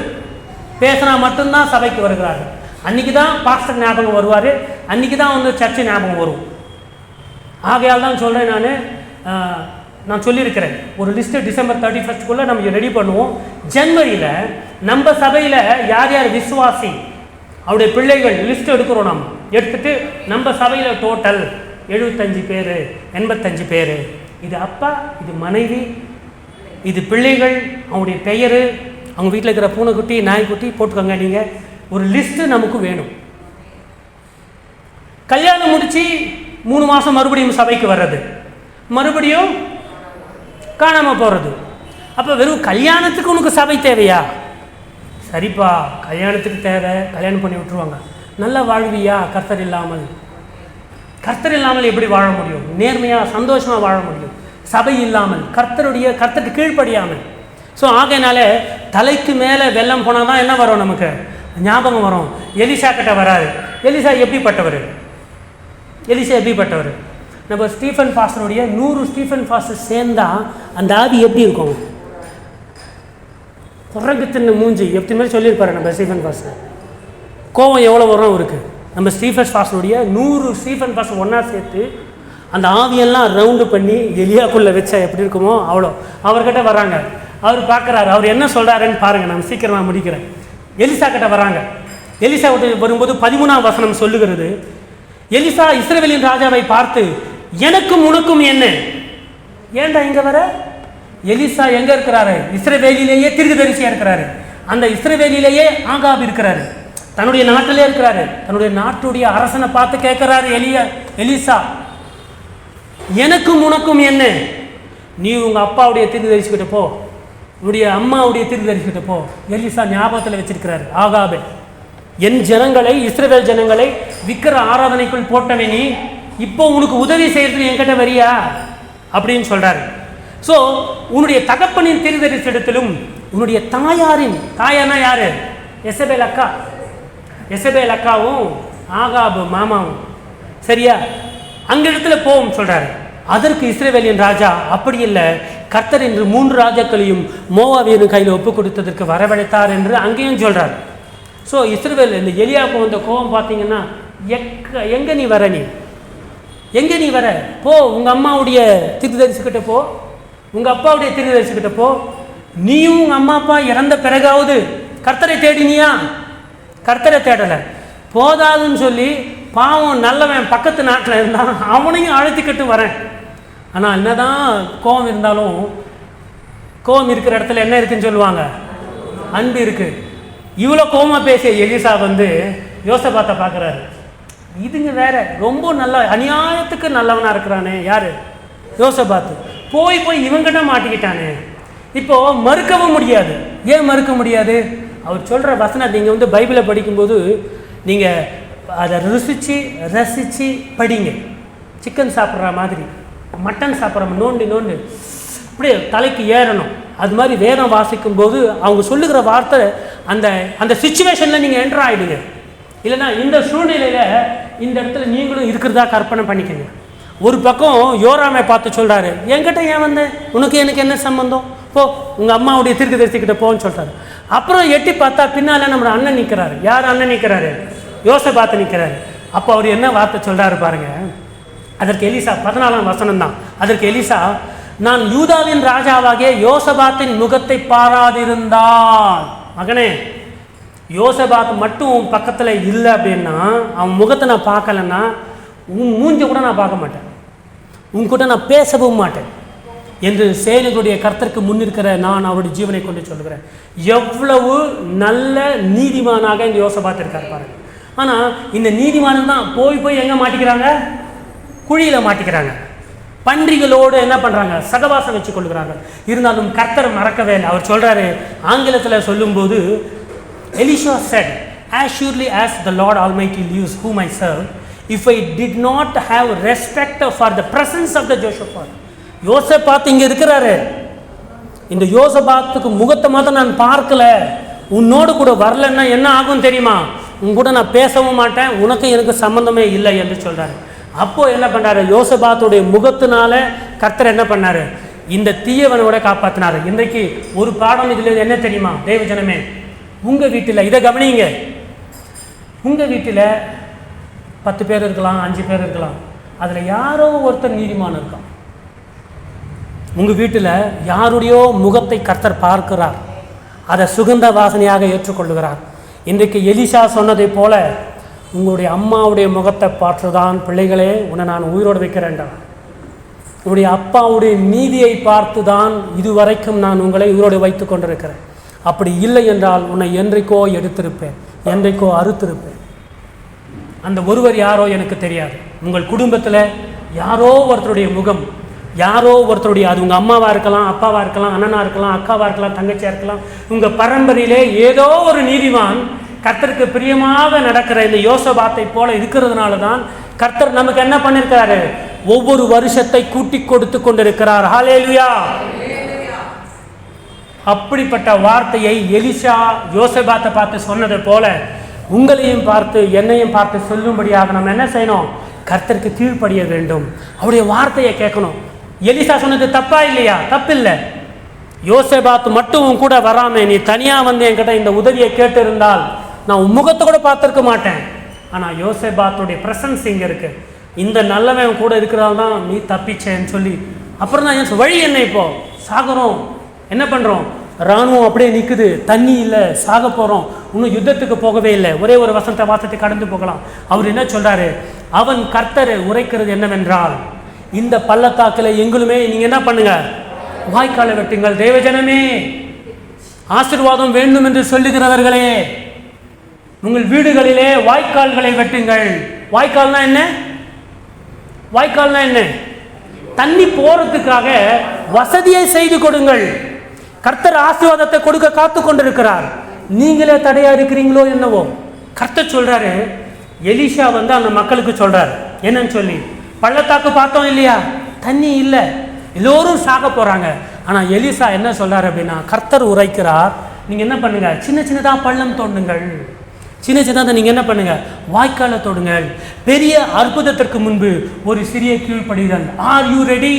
பேசினா மட்டும்தான் சபைக்கு வருகிறார்கள். அன்றைக்கி தான் பாஸ்டர் ஞாபகம் வருவார், அன்றைக்கி தான் வந்து சர்ச்சை ஞாபகம் வரும். ஆகையால் தான் சொல்கிறேன், நான் சொல்லியிருக்கிறேன், ஒரு லிஸ்ட்டு டிசம்பர் 31 நம்ம ரெடி பண்ணுவோம். ஜனவரியில் நம்ம சபையில் யார் யார் விசுவாசி, அவருடைய பிள்ளைகள் லிஸ்ட் எடுக்கிறோம். நம்ம எடுத்துகிட்டு நம்ம சபையில் டோட்டல் 75 பேர், 85 பேர், இது அப்பா, இது மனைவி, இது பிள்ளைகள், அவங்களுடைய பெயர், அவங்க வீட்டில் இருக்கிற பூனைக்குட்டி, நாய்க்குட்டி போட்டுக்கோங்க. நீங்கள் ஒரு லிஸ்ட்டு நமக்கு வேணும். கல்யாணம் முடித்து 3 மாதம் மறுபடியும் சபைக்கு வர்றது, மறுபடியும் காணாமல் போகிறது. அப்போ வெறும் கல்யாணத்துக்கு உனக்கு சபை தேவையா? சரிப்பா, கல்யாணத்துக்கு தேவை, கல்யாணம் பண்ணி விட்டுருவாங்க. நல்லா வாழ்வியா? கர்த்தர் இல்லாமல் எப்படி வாழ முடியும்? நேர்மையாக சந்தோஷமாக வாழ முடியும் சபை இல்லாமல், கர்த்தருக்கு கீழ்ப்படியாமல். ஸோ ஆகையினால தலைக்கு மேலே வெள்ளம் போனால் தான் என்ன வரும், நமக்கு ஞாபகம் வரும். எலிசா கிட்ட வராது. எலிசா எப்படிப்பட்டவர்? நம்ம ஸ்டீஃபன் பாஸ்டருடைய 100 ஸ்டீஃபன் பாஸ்டர் சேர்ந்தா அந்த ஆவி எப்படி இருக்கும்? குரங்கு தின்னு மூஞ்சி எப்படி மாதிரி சொல்லியிருப்பாரு நம்ம ஸ்டீஃபன் பாஸ்டர். கோவம் எவ்வளோ வரும் அவருக்கு? நம்ம ஸ்டீஃபன் பாஸ்டருடைய 100 ஸ்டீஃபன் பாஸ்டர் ஒன்றா சேர்த்து அந்த ஆவியெல்லாம் ரவுண்டு பண்ணி எலியாக்குள்ளே வச்சா எப்படி இருக்குமோ அவ்வளோ. அவர்கிட்ட வராங்க, அவர் பார்க்குறாரு, அவர் என்ன சொல்கிறாருன்னு பாருங்கள். நான் சீக்கிரமாக முடிக்கிறேன். எலிசா கிட்ட வராங்க. எலிசா வரும்போது 13ஆம் வசனம் சொல்லுகிறது, எலிசா இஸ்ரவேலின் ராஜாவை பார்த்து, எனக்கும் உனக்கும் என்ன? ஏன்டா இங்கே வர? எலிசா எங்கே இருக்கிறாரு? இஸ்ரவேலிலேயே தீர்க்கதரிசியாக இருக்கிறாரு. அந்த இஸ்ரவேலிலேயே ஆகாப் இருக்கிறாரு, தன்னுடைய நாட்டிலே இருக்கிறாரு. தன்னுடைய நாட்டுடைய அரசனை பார்த்து கேட்குறாரு எலிசா, எனக்கும் உனக்கும் என்ன? நீ உங்கள் அப்பாவுடைய தீர்க்கதரிசிக்கிட்ட போ, உன்னுடைய அம்மாவுடைய தீர்க்கதரிசிக்கிட்ட போ. எலிசா ஞாபகத்தில் வச்சிருக்கிறாரு ஆகாபே, என் ஜனங்களை, இஸ்ரவேல் ஜனங்களை விக்கிர ஆராதனைக்குள் போட்டவே நீ, இப்போ உனக்கு உதவி செய்யறதுக்கு என்கிட்ட வரியா அப்படின்னு சொல்றாரு. ஸோ உன்னுடைய தகப்பனின் தீர்க்கதரிசி இடத்திலும் உன்னுடைய தாயார்னா யாரு? எசபேல் அக்காவும் ஆகாபு மாமாவும், சரியா? அங்க இடத்துல போவும் சொல்றாரு. அதற்கு இஸ்ரவேலின் ராஜா, அப்படி இல்லை, கர்த்தர் என்று 3 ராஜாக்களையும் மோவாபியரின் கையில் ஒப்பு கொடுத்ததற்கு வரவழைத்தார் என்று அங்கேயும் சொல்றாரு. ஸோ இஸ்ரவேல் இந்த எலியாவுக்கு வந்த கோபம் பார்த்தீங்கன்னா, எங்கே நீ வர? போ, உங்கள் அம்மாவுடைய தீர்க்கதரிசிக்கிட்ட போ, உங்கள் அப்பாவுடைய தீர்க்கதரிசிக்கிட்ட போ. நீயும் உங்கள் அம்மா அப்பா இறந்த பிறகாவது கர்த்தரை தேடினியா? கர்த்தரை தேடலை. போதாதுன்னு சொல்லி பாவம் நல்லவன் பக்கத்து நாட்டில் இருந்தான், அவனையும் அழைத்துக்கிட்டு வரேன். ஆனால் என்னதான் கோபம் இருந்தாலும், கோபம் இருக்கிற இடத்துல என்ன இருக்குன்னு சொல்லுவாங்க? அன்பு இருக்குது. இவ்வளோ கோபமாக பேசிய எலிசா வந்து யோசபாத்தை பார்க்குறாரு. இதுங்க வேற, ரொம்ப நல்ல அநியாயத்துக்கு நல்லவனாக இருக்கிறானே. யார்? யோசபாத்து. போய் இவங்கிட்ட மாட்டிக்கிட்டானே. இப்போது மறுக்கவும் முடியாது. ஏன் மறுக்க முடியாது? அவர் சொல்கிற வசனம் நீங்கள் வந்து பைபிளை படிக்கும்போது நீங்கள் அதை ரசித்து படிங்க. சிக்கன் சாப்பிட்ற மாதிரி, மட்டன் சாப்பிட்ற நோண்டு அப்படியே தலைக்கு ஏறணும். அது மாதிரி வேதம் வாசிக்கும் போது அவங்க சொல்லுகிற வார்த்தை அந்த அந்த சிச்சுவேஷனில் நீங்கள் என்டர் ஆகிடுங்க. இல்லைன்னா இந்த சூழ்நிலையில் இந்த இடத்துல நீங்களும் இருக்கிறதா கற்பனை பண்ணிக்கங்க. ஒரு பக்கம் யோராமை பார்த்து சொல்கிறாரு, என்கிட்ட ஏன் வந்தேன், உனக்கு எனக்கு என்ன சம்பந்தம், போ உங்கள் அம்மாவுடைய தீர்க்கதரிசிக்கிட்ட போன்னு சொல்கிறாரு. அப்புறம் எட்டி பார்த்தா பின்னால் நம்ம அண்ணன் நிற்கிறாரு. யார் அண்ணன் நிற்கிறாரு? யோசபாத்து நிற்கிறாரு. அப்போ அவர் என்ன வார்த்தை சொல்கிறாரு பாருங்க. அதற்கு எலிசா 14ஆம் வசனம் தான். அதற்கு எலிசா, நான் யூதாவின் ராஜாவாகிய யோசபாத்தின் முகத்தை பாராதிருந்தால், மகனே யோசபாத் மட்டும் பக்கத்தில் இல்லை அப்படின்னா, அவன் முகத்தை நான் பார்க்கலன்னா உன் மூஞ்ச கூட நான் பார்க்க மாட்டேன், உன்கிட்ட நான் பேசவும் மாட்டேன் என்று சேனைகளுடைய கர்த்தருக்கு முன்னிருக்கிற நான் அவருடைய ஜீவனை கொண்டு சொல்லுகிறேன். எவ்வளவு நல்ல நீதிமானாக இந்த யோசபாத் இருக்கார் பாருங்க. ஆனால் இந்த நீதிமானன் தான் போய் எங்கே மாட்டிக்கிறாங்க? குழியில் மாட்டிக்கிறாங்க. பன்றிகளோடு என்ன பண்ணுறாங்க? சகவாசம் வச்சு கொள்ளுகிறாங்க. இருந்தாலும் கர்த்தர் மறக்கவே இல்லை. அவர் சொல்கிறாரு, ஆங்கிலத்தில் சொல்லும்போது, Elisha said, as surely as the Lord Almighty lives, whom I serve, if I did not have respect for the presence of the Jehoshaphat. யோசபாத் இங்கே இருக்கிறாரு. இந்த யோசபாத்துக்கு முகத்தை மாத்திரம் நான் பார்க்கல, உன்னோடு கூட வரலன்னா என்ன ஆகும் தெரியுமா? உன் கூட நான் பேசவும் மாட்டேன், உனக்கு எனக்கு சம்பந்தமே இல்லை என்று சொல்கிறாரு. அப்போது என்ன பண்ணுறாரு? யோசபாத்துடைய முகத்தினால கர்த்தர் என்ன பண்ணார்? இந்த தீயவனோட காப்பாற்றினார். இன்றைக்கு ஒரு பாடம் இதில் என்ன தெரியுமா தேவஜனமே? உங்கள் வீட்டில் இதை கவனிங்க. உங்கள் வீட்டில் 10 பேர் இருக்கலாம், 5 பேர் இருக்கலாம், அதில் யாரோ ஒருத்தர் நீதிமான் இருக்கான். உங்கள் வீட்டில் யாருடையோ முகத்தை கர்த்தர் பார்க்கிறார், அதை சுகந்த வாசனையாக ஏற்றுக்கொள்ளுகிறார். இன்றைக்கு எலிசா சொன்னதை போல உங்களுடைய அம்மாவுடைய முகத்தை பார்த்துதான், பிள்ளைகளே உன்னை நான் உயிரோடு வைக்கிறேன்டா, உங்களுடைய அப்பாவுடைய நீதியை பார்த்து தான் இதுவரைக்கும் நான் உங்களை உயிரோடு வைத்து கொண்டிருக்கிறேன். அப்படி இல்லை என்றால் உன்னை என்றைக்கோ எடுத்திருப்பேன், என்றைக்கோ அறுத்திருப்பேன். அந்த ஒருவர் யாரோ எனக்கு தெரியாது. உங்கள் குடும்பத்தில் யாரோ ஒருத்தருடைய முகம், யாரோ ஒருத்தருடைய, அது உங்கள் அம்மாவாக இருக்கலாம், அப்பாவாக இருக்கலாம், அண்ணனாக இருக்கலாம், அக்காவாக இருக்கலாம், தங்கச்சியாக இருக்கலாம், உங்கள் பரம்பரையிலே ஏதோ ஒரு நீதிமான் கர்த்தருக்கு பிரியமாக நடக்கிற இந்த யோசபாத்தை போல இருக்கிறதுனால தான் கர்த்தர் நமக்கு என்ன பண்ணியிருக்கிறாரு? ஒவ்வொரு வருஷத்தை கூட்டி கொடுத்து கொண்டிருக்கிறார். ஹல்லேலூயா. அப்படிப்பட்ட வார்த்தையை எலிசா யோசபாத்தை பார்த்து சொன்னதை போல உங்களையும் பார்த்து என்னையும் பார்த்து சொல்லும்படியாக நம்ம என்ன செய்யணும்? கர்த்தருக்கு கீழ்ப்படிய வேண்டும், அவருடைய வார்த்தையை கேட்கணும். எலிசா சொன்னது தப்பா இல்லையா? தப்பில்லை. யோசபாத் மட்டும் கூட வராம நீ தனியாக வந்து என்கிட்ட இந்த உதவியை கேட்டு இருந்தால் நான் உன் முகத்தை கூட பார்த்துருக்க மாட்டேன். ஆனால் யோசபாத்துடைய பிரசன்ஸ் இங்கே இருக்கு, இந்த நல்லவன் கூட இருக்கிறதால தான் நீ தப்பிச்சேன்னு சொல்லி, அப்புறம் தான் வழி என்ன? இப்போ சாகுறோம், என்ன பண்ணுறோம்? இராணுவம் அப்படியே நிற்குது, தண்ணி இல்லை, சாக போகிறோம், இன்னும் யுத்தத்துக்கு போகவே இல்லை, ஒரே ஒரு வாசத்தை கடந்து போகலாம். அவர் என்ன சொல்கிறாரு? அவன் கர்த்தர் உரைக்கிறது என்னவென்றால், இந்த பள்ளத்தாக்கில் எங்களுமே நீங்கள் என்ன பண்ணுங்க? வாய்க்காலை வெட்டுங்கள். தேவஜனமே, ஆசீர்வாதம் வேண்டும் என்று சொல்லுகிறவர்களே, உங்கள் வீடுகளிலே வாய்க்கால்களை வெட்டுங்கள். வாய்க்கால்னா என்ன? வாய்க்கால்னா என்ன? தண்ணி போறதுக்காக வசதியை செய்து கொடுங்கள். கர்த்தர் ஆசீர்வாதத்தை கொடுக்க காத்து கொண்டிருக்கிறார். நீங்களே தடையா இருக்கிறீங்களோ என்னவோ? கர்த்தர் சொல்றாரு. எலிசா வந்து அந்த மக்களுக்கு சொல்றாரு என்னன்னு சொல்லி, பள்ளத்தாக்கு பார்த்தோம் இல்லையா, தண்ணி இல்லை, எல்லோரும் சாக போறாங்க. ஆனா எலிசா என்ன சொல்றாரு அப்படின்னா, கர்த்தர் உரைக்கிறார், நீங்க என்ன பண்ணுங்க? சின்ன சின்னதா பள்ளம் தோண்டுங்கள், சின்ன சின்னதாக நீங்கள் என்ன பண்ணுங்க? வாய்க்காலை தொடுங்கள். பெரிய அற்புதத்திற்கு முன்பு ஒரு சிறிய கீழ்ப்படிதல். Are you ready?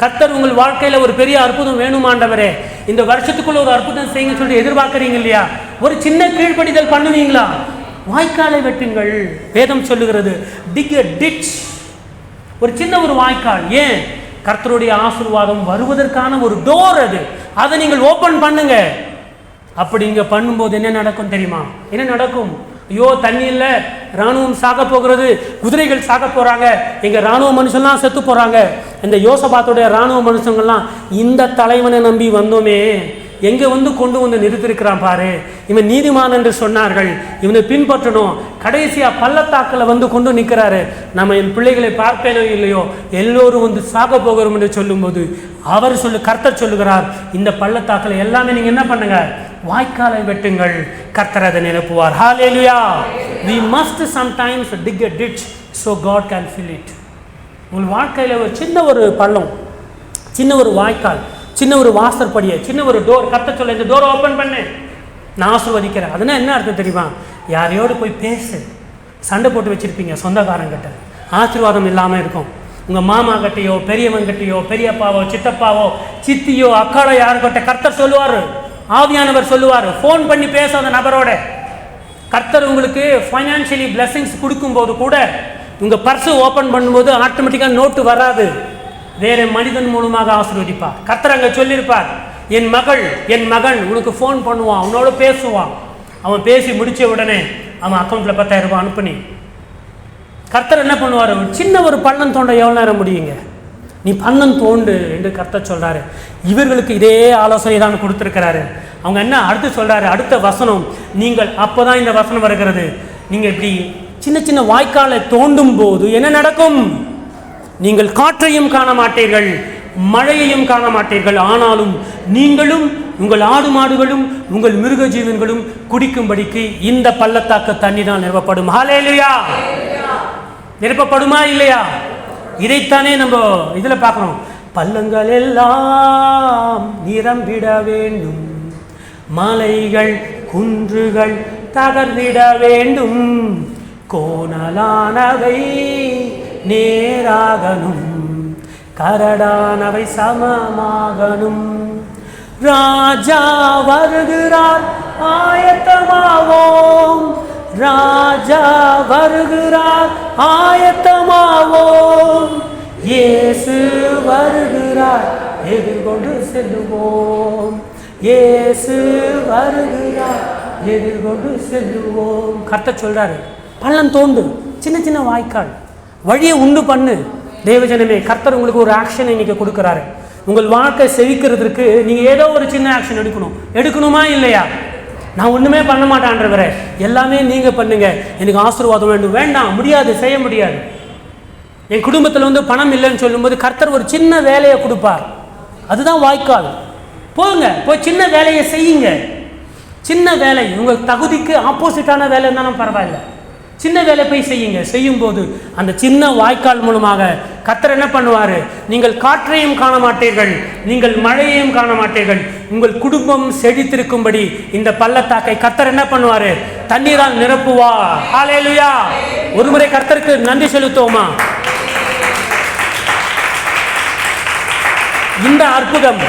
கர்த்தர் உங்கள் வாழ்க்கையில் ஒரு பெரிய அற்புதம் வேணுமாண்டவரே, இந்த வருஷத்துக்குள்ள ஒரு அற்புதம் செய்யுங்க சொல்லிட்டு எதிர்பார்க்குறீங்க இல்லையா? ஒரு சின்ன கீழ்ப்படிதல் பண்ணுவீங்களா? வாய்க்காலை வெட்டுங்கள். வேதம் சொல்லுகிறது, டிக் எ டிச், ஒரு சின்ன ஒரு வாய்க்கால். ஏன்? கர்த்தருடைய ஆசீர்வாதம் வருவதற்கான ஒரு டோர் அது, அதை நீங்கள் ஓப்பன் பண்ணுங்க. அப்படி இங்கே பண்ணும்போது என்ன நடக்கும் தெரியுமா? என்ன நடக்கும்? ஐயோ தண்ணி இல்லை, இராணுவம் சாக போகிறது, குதிரைகள் சாக போகிறாங்க, எங்கள் இராணுவ மனுஷன்லாம் செத்து போகிறாங்க. இந்த யோசபாத்துடைய இராணுவ மனுஷங்கள்லாம் இந்த தலைவனை நம்பி வந்தோமே, எங்கே வந்து கொண்டு வந்து நிறுத்திருக்கிறான் பாரு, இவன் நீதிமான் என்று சொன்னார்கள், இவனை பின்பற்றணும், கடைசியாக பள்ளத்தாக்கில் வந்து கொண்டு நிற்கிறாரு, நம்ம என் பிள்ளைகளை பார்ப்பேனோ இல்லையோ எல்லோரும் வந்து சாக போகிறோம் என்று சொல்லும்போது அவர் கர்த்தர் சொல்லுகிறார், இந்த பள்ளத்தாக்கில் எல்லாமே நீங்கள் என்ன பண்ணுங்க? வாய்க்காலை வெட்டுங்கள், கர்த்தர் அதை நிரப்புவார். ஹல்லேலூயா. We must sometimes dig a ditch so God can fill it. உங்கள் வாழ்க்கையில் ஒரு சின்ன ஒரு பள்ளம், சின்ன ஒரு வாய்க்கால், சின்ன ஒரு வாசற்படியை, சின்ன ஒரு டோர், கர்த்தர் சொல்ல இந்த டோரை ஓப்பன் பண்ணு, நான் ஆசீர்வதிக்கிறேன். அதுனா என்ன அர்த்தம் தெரியுமா? யாரையோடு போய் பேசு. சண்டை போட்டு வச்சுருப்பீங்க சொந்தக்காரங்கிட்ட, ஆசீர்வாதம் இல்லாமல் இருக்கும். உங்கள் மாமா கிட்டையோ, பெரியவங்கிட்டையோ, பெரியப்பாவோ, சித்தப்பாவோ, சித்தியோ, அக்காளோ யாருக்கிட்ட கர்த்தர் சொல்லுவார், ஆவியானவர் சொல்லுவார், ஃபோன் பண்ணி பேச அந்த நபரோட. கர்த்தர் உங்களுக்கு ஃபைனான்ஷியலி பிளெஸிங்ஸ் கொடுக்கும்போது கூட உங்கள் பர்ஸு ஓப்பன் பண்ணும்போது ஆட்டோமேட்டிக்காக நோட்டு வராது, வேறு மனிதன் மூலமாக ஆசீர்வதிப்பார். கர்த்தர் அங்கே சொல்லியிருப்பார், என் மகள் என் மகன் உனக்கு ஃபோன் பண்ணுவான், அவனோட பேசுவான், அவன் பேசி முடித்த உடனே அவன் அக்கௌண்ட்டில் 10,000 ரூபாய் அனுப்புனி. கர்த்தர் என்ன பண்ணுவார்? சின்ன ஒரு பள்ளம் தோண்ட எவ்வளோ நேரம் முடியுங்க? நீ பள்ளம் தோண்டு என்று கர்த்தர் சொல்கிறாரு. இவர்களுக்கு இதே ஆலோசனை தான் கொடுத்துருக்கிறாரு. அவங்க என்ன அடுத்து சொல்கிறாரு, அடுத்த வசனம், நீங்கள் அப்போ தான் இந்த வசனம் வருகிறது, நீங்கள் இப்படி சின்ன சின்ன வாய்க்காலை தோண்டும் போது என்ன நடக்கும்? நீங்கள் காற்றையும் காண மாட்டீர்கள், மழையையும் காண மாட்டீர்கள், ஆனாலும் நீங்களும் உங்கள் ஆடு மாடுகளும் உங்கள் மிருக ஜீவன்களும் குடிக்கும்படிக்கு இந்த பள்ளத்தாக்கு தண்ணி தான் நிரப்பப்படும். ஹல்லேலூயா! நிரப்பப்படுமா இல்லையா? இதைத்தானே நம்ம இதில் பார்க்கணும். பள்ளங்கள் எல்லாம் நிரம்பிட வேண்டும், மலைகள் குன்றுகள் தகர்ந்திட வேண்டும், கோணலானவை நேராகணும், கரடானவை சமமாகணும். ராஜா வருகிறார் ஆயத்தமாவோம், ராஜா வருகிறார் ஆயத்தமாவோம், இயேசு வருகிறார் எதிர்கொண்டு செல்லுவோம், இயேசு வருகிறார் எதிர்கொண்டு செல்லுவோம். கர்த்தர் சொல்றாரு, பள்ளம் தோண்டு, சின்ன சின்ன வாய்க்கால், வழியை உண்டு பண்ணு. தேவஜனமே, கர்த்தர் உங்களுக்கு ஒரு ஆக்ஷன் இன்னைக்கு கொடுக்குறாரு. உங்கள் வாழ்க்கை செழிக்கிறதுக்கு நீங்கள் ஏதோ ஒரு சின்ன ஆக்ஷன் எடுக்கணுமா இல்லையா? நான் ஒன்றுமே பண்ண மாட்டேன்றவரே, எல்லாமே நீங்கள் பண்ணுங்க, எனக்கு ஆசீர்வாதம் வேண்டும். வேண்டாம், முடியாது, செய்ய முடியாது. என் குடும்பத்தில் பணம் இல்லைன்னு சொல்லும்போது கர்த்தர் ஒரு சின்ன வேலையை கொடுப்பார், அதுதான் வாய்க்கால். போங்க, போய் சின்ன வேலையை செய்யுங்க. சின்ன வேலை, உங்கள் தகுதிக்கு ஆப்போசிட்டான வேலை இருந்தாலும் பரவாயில்ல, சின்ன வேலை போய் செய்யுங்க. செய்யும்போது அந்த சின்ன வாய்க்கால் மூலமாக கர்த்தர் என்ன பண்ணுவார்? நீங்கள் காற்றையும் காண மாட்டீர்கள், நீங்கள் மழையையும் காண மாட்டீர்கள், உங்கள் குடும்பம் செழித்திருக்கும்படி இந்த பள்ளத்தாக்கை கர்த்தர் என்ன பண்ணுவார்? தண்ணீரால் நிரப்புவார். ஹல்லேலூயா! ஒருமுறை கர்த்தருக்கு நன்றி செலுத்துவோமா? இந்த அற்புதம்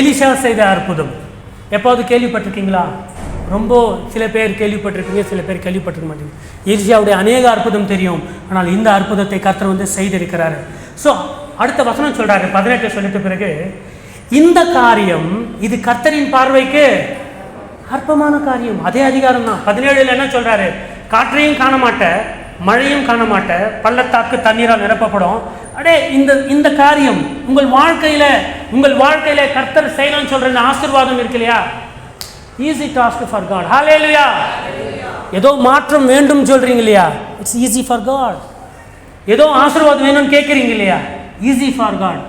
எலிஷா செய்த அற்புதம். எப்போது கேள்விப்பட்டிருக்கீங்களா? ரொம்ப சில பேர் கேள்விப்பட்டிருக்கீங்க, சில பேர் கேள்விப்பட்டிருக்க மாட்டீங்க. எலிஷாவுடைய அநேக அற்புதம் தெரியும், ஆனால் இந்த அற்புதத்தை கர்த்தர் செய்திருக்கிறாரு. ஸோ அடுத்த வசனம் சொல்கிறாரு, 18 சொல்லிட்ட பிறகு, இந்த காரியம் இது கர்த்தரின் பார்வைக்கு அற்பமான காரியம். அதே அதிகாரம் தான் 17 என்ன சொல்கிறாரு? காற்றையும் காண மாட்ட, மழையும் காண மாட்ட, பள்ளத்தாக்கு தண்ணீரால் நிரப்பப்படும். அடே, இந்த காரியம் உங்கள் வாழ்க்கையில கர்த்தர் செய்யணும்னு சொல்கிற இந்த ஆசீர்வாதம் இருக்கு இல்லையா? Easy task for God. Hallelujah! ஏதோ மாற்றம் வேண்டும் சொல்றீங்க இல்லையா? It's easy for God. ஏதோ ஆசீர்வாதம் வேணும்னு கேட்குறீங்க இல்லையா? Easy for God.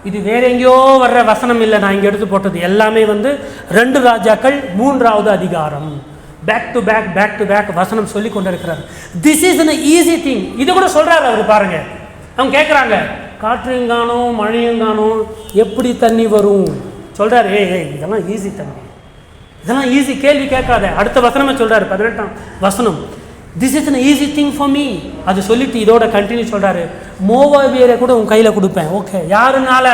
இது வேற எங்கேயோ வர்ற வசனம் இல்லை, நான் இங்கே எடுத்து போட்டது எல்லாமே 2 ராஜாக்கள் 3வது அதிகாரம். பேக் டு பேக் வசனம் சொல்லி கொண்டு இருக்கிறார். This is an easy thing. இது கூட சொல்றாரு அவர். பாருங்க, அவங்க கேட்குறாங்க, காற்றையும் காணும், மழையும் காணும், எப்படி தண்ணி வரும் சொல்றாரு. இதெல்லாம் ஈஸி தண்ணி, இதெல்லாம் ஈஸி, கேள்வி கேட்காத. அடுத்த வசனமே சொல்றாரு, 18ஆம் வசனம், this is an easy thing for me. அது சொல்லிட்டு இதோட கண்டினியூ சொல்றாரு, மோவாபியரை கூட உன் கையில கொடுப்பேன். ஓகே, யாருனால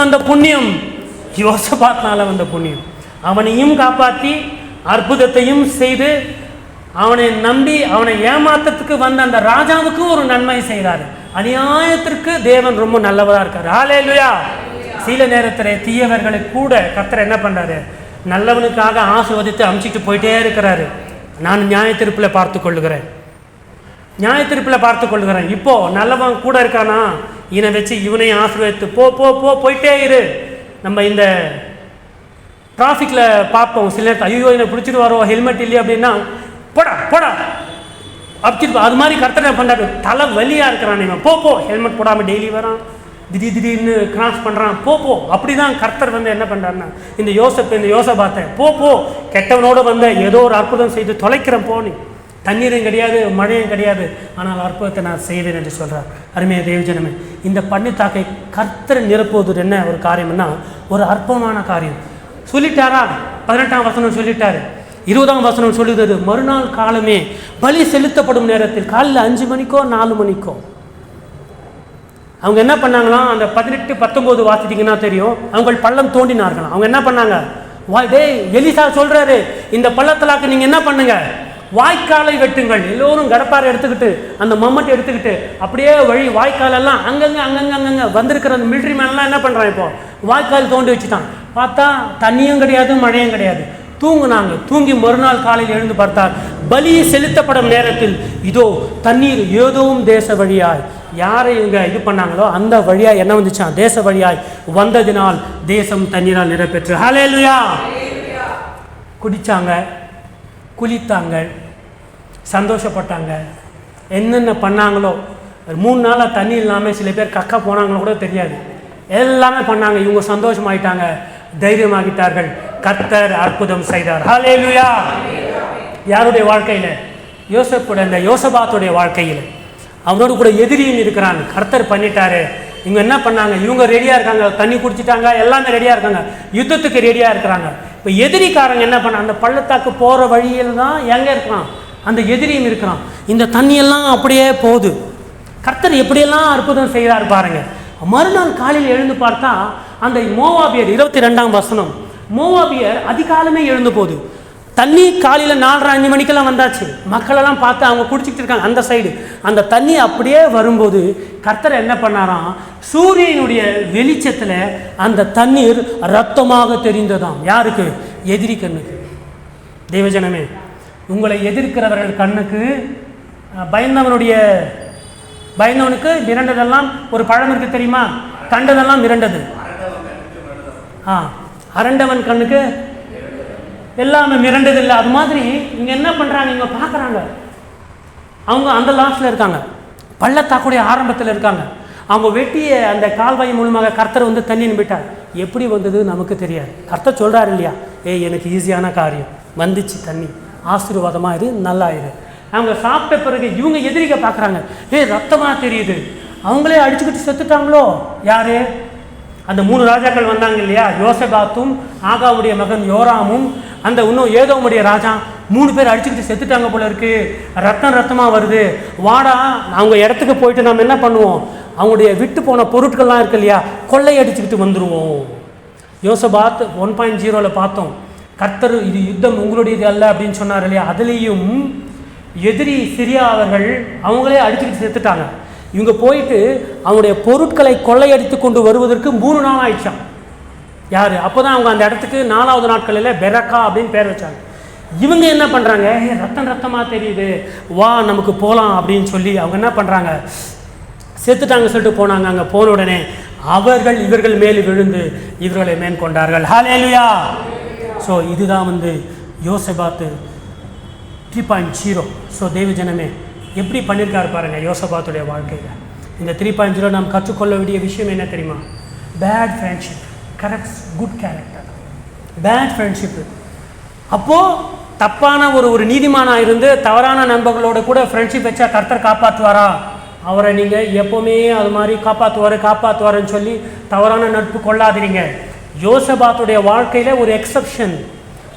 வந்த புண்ணியம்? யோசபாத்னால வந்த புண்ணியம். அவனையும் காப்பாற்றி அற்புதத்தையும் செய்து அவனை நம்பி அவனை ஏமாத்தத்துக்கு வந்த அந்த ராஜாவுக்கு ஒரு நன்மை செய்கிறாரு. அநியாயத்திற்கு தேவன் ரொம்ப நல்லவராக இருக்காரு. ஹல்லேலூயா! சில நேரத்தில் தீயவர்களை கூட கர்த்தர் என்ன பண்றாரு? நல்லவனுக்காக ஆசீர்வதித்து அமுச்சிட்டு போயிட்டே இருக்கிறாரு. நான் நியாயத்தீர்ப்பில் பார்த்து கொள்ளுகிறேன். இப்போ நல்லவன் கூட இருக்கானா, இவனை வச்சு இவனை ஆசீர்வதித்து போயிட்டே இரு. நம்ம இந்த டிராஃபிக்கில் பார்ப்போம் சில நேரத்தில், ஐயோ என்னை பிடிச்சிட்டு வரோம், ஹெல்மெட் இல்லையா அப்படின்னா போடா அப்படிட்டு, அது மாதிரி கர்த்தர் என்ன பண்ணுறாரு? தலை வலியாக இருக்கிறான் இவன், போ ஹெல்மெட் போடாமல் டெய்லி வரான், திடீர்னு கிராஸ் பண்ணுறான், போ அப்படி தான் கர்த்தர் என்ன பண்ணுறாருன்னா, இந்த யோசபாத்தை போ கெட்டவனோடு ஏதோ ஒரு அற்புதம் செய்து தொலைக்கிறேன், நீ தண்ணீரும் கிடையாது, மழையும் கிடையாது, ஆனால் அற்புதத்தை நான் செய்வேன் என்று சொல்கிறார். அருமையாக தேவஜனமே, இந்த பள்ளத்தாக்கை கர்த்தர் நிரப்புவது என்ன ஒரு காரியம்னா ஒரு அற்பமான காரியம். சொல்லிட்டாரா? 18ஆம் வசனம் சொல்லிட்டாரு. 20ஆம் வசனம் சொல்லுகிறது, மறுநாள் காலமே பலி செலுத்தப்படும் நேரத்தில் காலையில் 5 மணிக்கோ 4 மணிக்கோ அவங்க என்ன பண்ணாங்களாம்? அந்த 18, 19 வாசித்தீங்கன்னா தெரியும். அவங்க பள்ளம் தோண்டினார்களாம். அவங்க என்ன பண்ணாங்க? எலிசா சொல்றாரு, இந்த பள்ளத்தலாக்கு நீங்க என்ன பண்ணுங்க, வாய்க்காலை வெட்டுங்கள். எல்லோரும் கடப்பாரை எடுத்துக்கிட்டு அந்த மம்மட்டை எடுத்துக்கிட்டு அப்படியே வழி வாய்க்காலெல்லாம் அங்கங்க வந்திருக்கிற அந்த மிலிட்ரி மேன்லாம் என்ன பண்றான்? இப்போ வாய்க்கால் தோண்டி வச்சுட்டான். பார்த்தா தண்ணியும் கிடையாது, மழையும் கிடையாது. தூங்குனாங்க. தூங்கி மறுநாள் காலையில் எழுந்து பார்த்தார், பலி செலுத்தப்படும் நேரத்தில் இதோ தண்ணீர் ஏதோவும் தேச வழியாய், யாரை இவங்க இது பண்ணாங்களோ அந்த வழியாய் என்ன வந்துச்சான்? தேச வழியாய் வந்ததினால் தேசம் தண்ணீரால் நிரப்பெற்று. ஹல்லேலூயா! குடித்தாங்க, குளித்தாங்க, சந்தோஷப்பட்டாங்க. என்னென்ன பண்ணாங்களோ 3 நாளாக தண்ணி இல்லாமல் சில பேர் கக்க போனாங்களோ கூட தெரியாது. எல்லாமே பண்ணாங்க. இவங்க சந்தோஷமாயிட்டாங்க, தைரியமாகிட்டார்கள். கர்த்தர் அற்புதம் செய்தார். ஹல்லேலூயா! யாருடைய வாழ்க்கையில்? யோசேப்புடைய, அந்த யோசபாத்துடைய வாழ்க்கையில். அவனோடு கூட எதிரியும் இருக்கிறாங்க. கர்த்தர் பண்ணிட்டாரு. இவங்க என்ன பண்ணாங்க? இவங்க ரெடியாக இருக்காங்க, தண்ணி குடிச்சிட்டாங்க, எல்லாமே ரெடியாக இருக்காங்க, யுத்தத்துக்கு ரெடியாக இருக்கிறாங்க. இப்போ எதிரிக்காரங்க என்ன பண்ண, அந்த பள்ளத்தாக்கு போகிற வழியில் தான் எங்கே இருக்கிறான்? அந்த எதிரியும் இருக்கிறான். இந்த தண்ணியெல்லாம் அப்படியே போகுது. கர்த்தர் எப்படியெல்லாம் அற்புதம் செய்கிறார் பாருங்க. மறுநாள் காலையில் எழுந்து பார்த்தா அந்த மோவாபியர், 22ஆம் வசனம், மோவாபியர் அதிகாலமே எழுந்து போகுது. தண்ணி காலையில் 4:30-5 மணிக்கெல்லாம் வந்தாச்சு. மக்களெல்லாம் பார்த்து அவங்க குடிச்சிக்கிட்டு இருக்காங்க அந்த சைடு. அந்த தண்ணி அப்படியே வரும்போது கர்த்தர் என்ன பண்ணாராம்? சூரியனுடைய வெளிச்சத்தில் அந்த தண்ணீர் இரத்தமாக தெரிந்ததாம். யாருக்கு? எதிரி கண்ணுக்கு. தேவஜனமே, உங்களை எதிர்க்கிறவர்கள் கண்ணுக்கு பயந்தவனுக்கு மிரண்டதெல்லாம் ஒரு பழம் இருக்கு தெரியுமா? கண்டதெல்லாம் மிரண்டது. அரண்டவன் கண்ணுக்கு எல்லாமே மிரண்டது இல்லை. அது மாதிரி இங்கே என்ன பண்ணுறாங்க? இங்கே பார்க்குறாங்க. அவங்க அந்த லாஸ்ட்டில் இருக்காங்க, பள்ளத்தாக்குடைய ஆரம்பத்தில் இருக்காங்க. அவங்க வெட்டிய அந்த கால்வாய் மூலமாக கர்த்தர் வந்து தண்ணி நம்பிட்டார். எப்படி வந்தது நமக்கு தெரியாது. கர்த்தர் சொல்கிறார் இல்லையா, எனக்கு ஈஸியான காரியம் வந்துச்சு, தண்ணி ஆசீர்வாதமாக இரு, நல்லா இரு. அவங்க சாப்பிட்ட பிறகு இவங்க எதிரிக்க பார்க்குறாங்க, ரத்தமாக தெரியுது. அவங்களே அடிச்சுக்கிட்டு செத்துட்டாங்களோ. யாரு? அந்த 3 ராஜாக்கள் வந்தாங்க இல்லையா, யோசபாத்தும் ஆகாவுடைய மகன் யோராமும் அந்த இன்னும் ஏதோமுடைய ராஜா, 3 பேர் அடிச்சுக்கிட்டு செத்துட்டாங்க போல இருக்கு. ரத்தமாக வருது. வாடா, அவங்க இடத்துக்கு போயிட்டு நம்ம என்ன பண்ணுவோம்? அவங்களுடைய விட்டு போன பொருட்கள்லாம் இருக்கு இல்லையா, கொள்ளை அடிச்சுக்கிட்டு வந்துடுவோம். யோசபாத் 1.0 பார்த்தோம். கர்த்தர் இது யுத்தம் உங்களுடையது அல்ல அப்படின்னு சொன்னார் இல்லையா. அதுலேயும் எதிரி சிரியா அவர்கள் அவங்களே அடிச்சுக்கிட்டு செத்துட்டாங்க. இவங்க போயிட்டு அவங்களுடைய பொருட்களை கொள்ளையடித்து கொண்டு வருவதற்கு 3 நாள் ஆயிடுச்சான். யார்? அப்போ தான் அவங்க அந்த இடத்துக்கு 4வது நாட்களில் பெரக்கா அப்படின்னு பேர் வச்சாங்க. இவங்க என்ன பண்ணுறாங்க? ரத்தமாக தெரியுது, வா நமக்கு போகலாம் அப்படின்னு சொல்லி அவங்க என்ன பண்ணுறாங்க? செத்துட்டாங்க சொல்லிட்டு போனாங்க. அங்கே போன உடனே அவர்கள் இவர்கள் மேல் விழுந்து இவர்களை மேற்கொண்டார்கள். ஹல்லேலூயா! ஸோ இதுதான் வந்து யோசபாத்து 3.0. ஸோ தேவஜனமே, எப்படி பண்ணியிருக்காரு பாருங்கள் யோசபாத்துடைய வாழ்க்கையில். இந்த 3.0 நாம் கற்றுக்கொள்ள வேண்டிய விஷயம் என்ன தெரியுமா? Bad friendship corrects good character. Bad friendship. அப்போது தப்பான ஒரு நீதிமானாக இருந்து தவறான நண்பர்களோடு கூட ஃப்ரெண்ட்ஷிப் வச்சா கர்த்தர் காப்பாற்றுவாரா? அவரை நீங்கள் எப்போவுமே அது மாதிரி காப்பாற்றுவாருன்னு சொல்லி தவறான நட்பு கொள்ளாதீங்க. யோசபாத்துடைய வாழ்க்கையில் ஒரு எக்ஸப்ஷன்.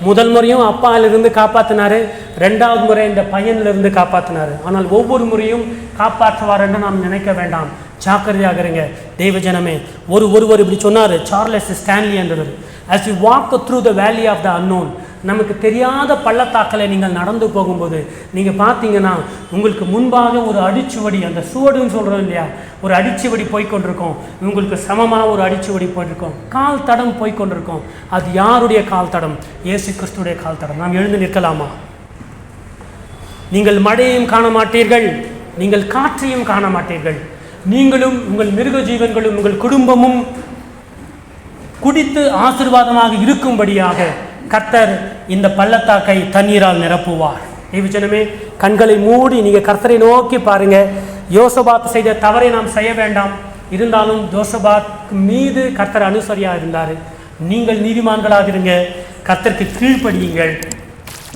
முதல் முறையும் அப்பாலிருந்து காப்பாற்றினார், 2வது முறை இந்த பையனிலிருந்து காப்பாற்றினார். ஆனால் ஒவ்வொரு முறையும் காப்பாற்றுவார் என்று நாம் நினைக்க வேண்டாம். ஜாக்கிரதையாக இருங்க தேவஜனமே. ஒருவர் இப்படி சொன்னார், சார்லஸ் ஸ்டான்லி என்றவர், as you walk through the valley of the unknown, நமக்கு தெரியாத பள்ளத்தாக்களை நீங்கள் நடந்து போகும்போது நீங்கள் பார்த்தீங்கன்னா உங்களுக்கு முன்பாக ஒரு அடிச்சுவடி, அந்த சுவடுன்னு சொல்கிறோம் இல்லையா, ஒரு அடிச்சுவடி போய்கொண்டிருக்கோம். உங்களுக்கு சமமாக ஒரு அடிச்சுவடி போயிட்டுருக்கோம், கால் தடம் போய்கொண்டிருக்கோம். அது யாருடைய கால் தடம்? இயேசு கிறிஸ்துடைய கால் தடம். நாம் எழுந்து நிற்கலாமா? நீங்கள் மழையையும் காண மாட்டீர்கள், நீங்கள் காற்றையும் காண மாட்டீர்கள். நீங்களும் உங்கள் மிருக ஜீவன்களும் உங்கள் குடும்பமும் குடித்து ஆசீர்வாதமாக இருக்கும்படியாக கர்த்தர் இந்த பள்ளத்தாக்கை தண்ணீரால் நிரப்புவார். தேவஜனமே, கண்களை மூடி நீங்கள் கர்த்தரை நோக்கி பாருங்க. யோசபாத் செய்த தவறை நாம் செய்ய வேண்டாம். இருந்தாலும் யோசபாத் மீது கர்த்தர் அனுசரியாக இருந்தார். நீங்கள் நீதிமான்களாக இருங்க, கர்த்தருக்கு கீழ்ப்படியுங்கள்.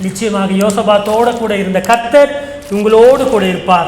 நிச்சயமாக யோசபாத்தோடு கூட இருந்த கர்த்தர் உங்களோடு கூட இருப்பார்.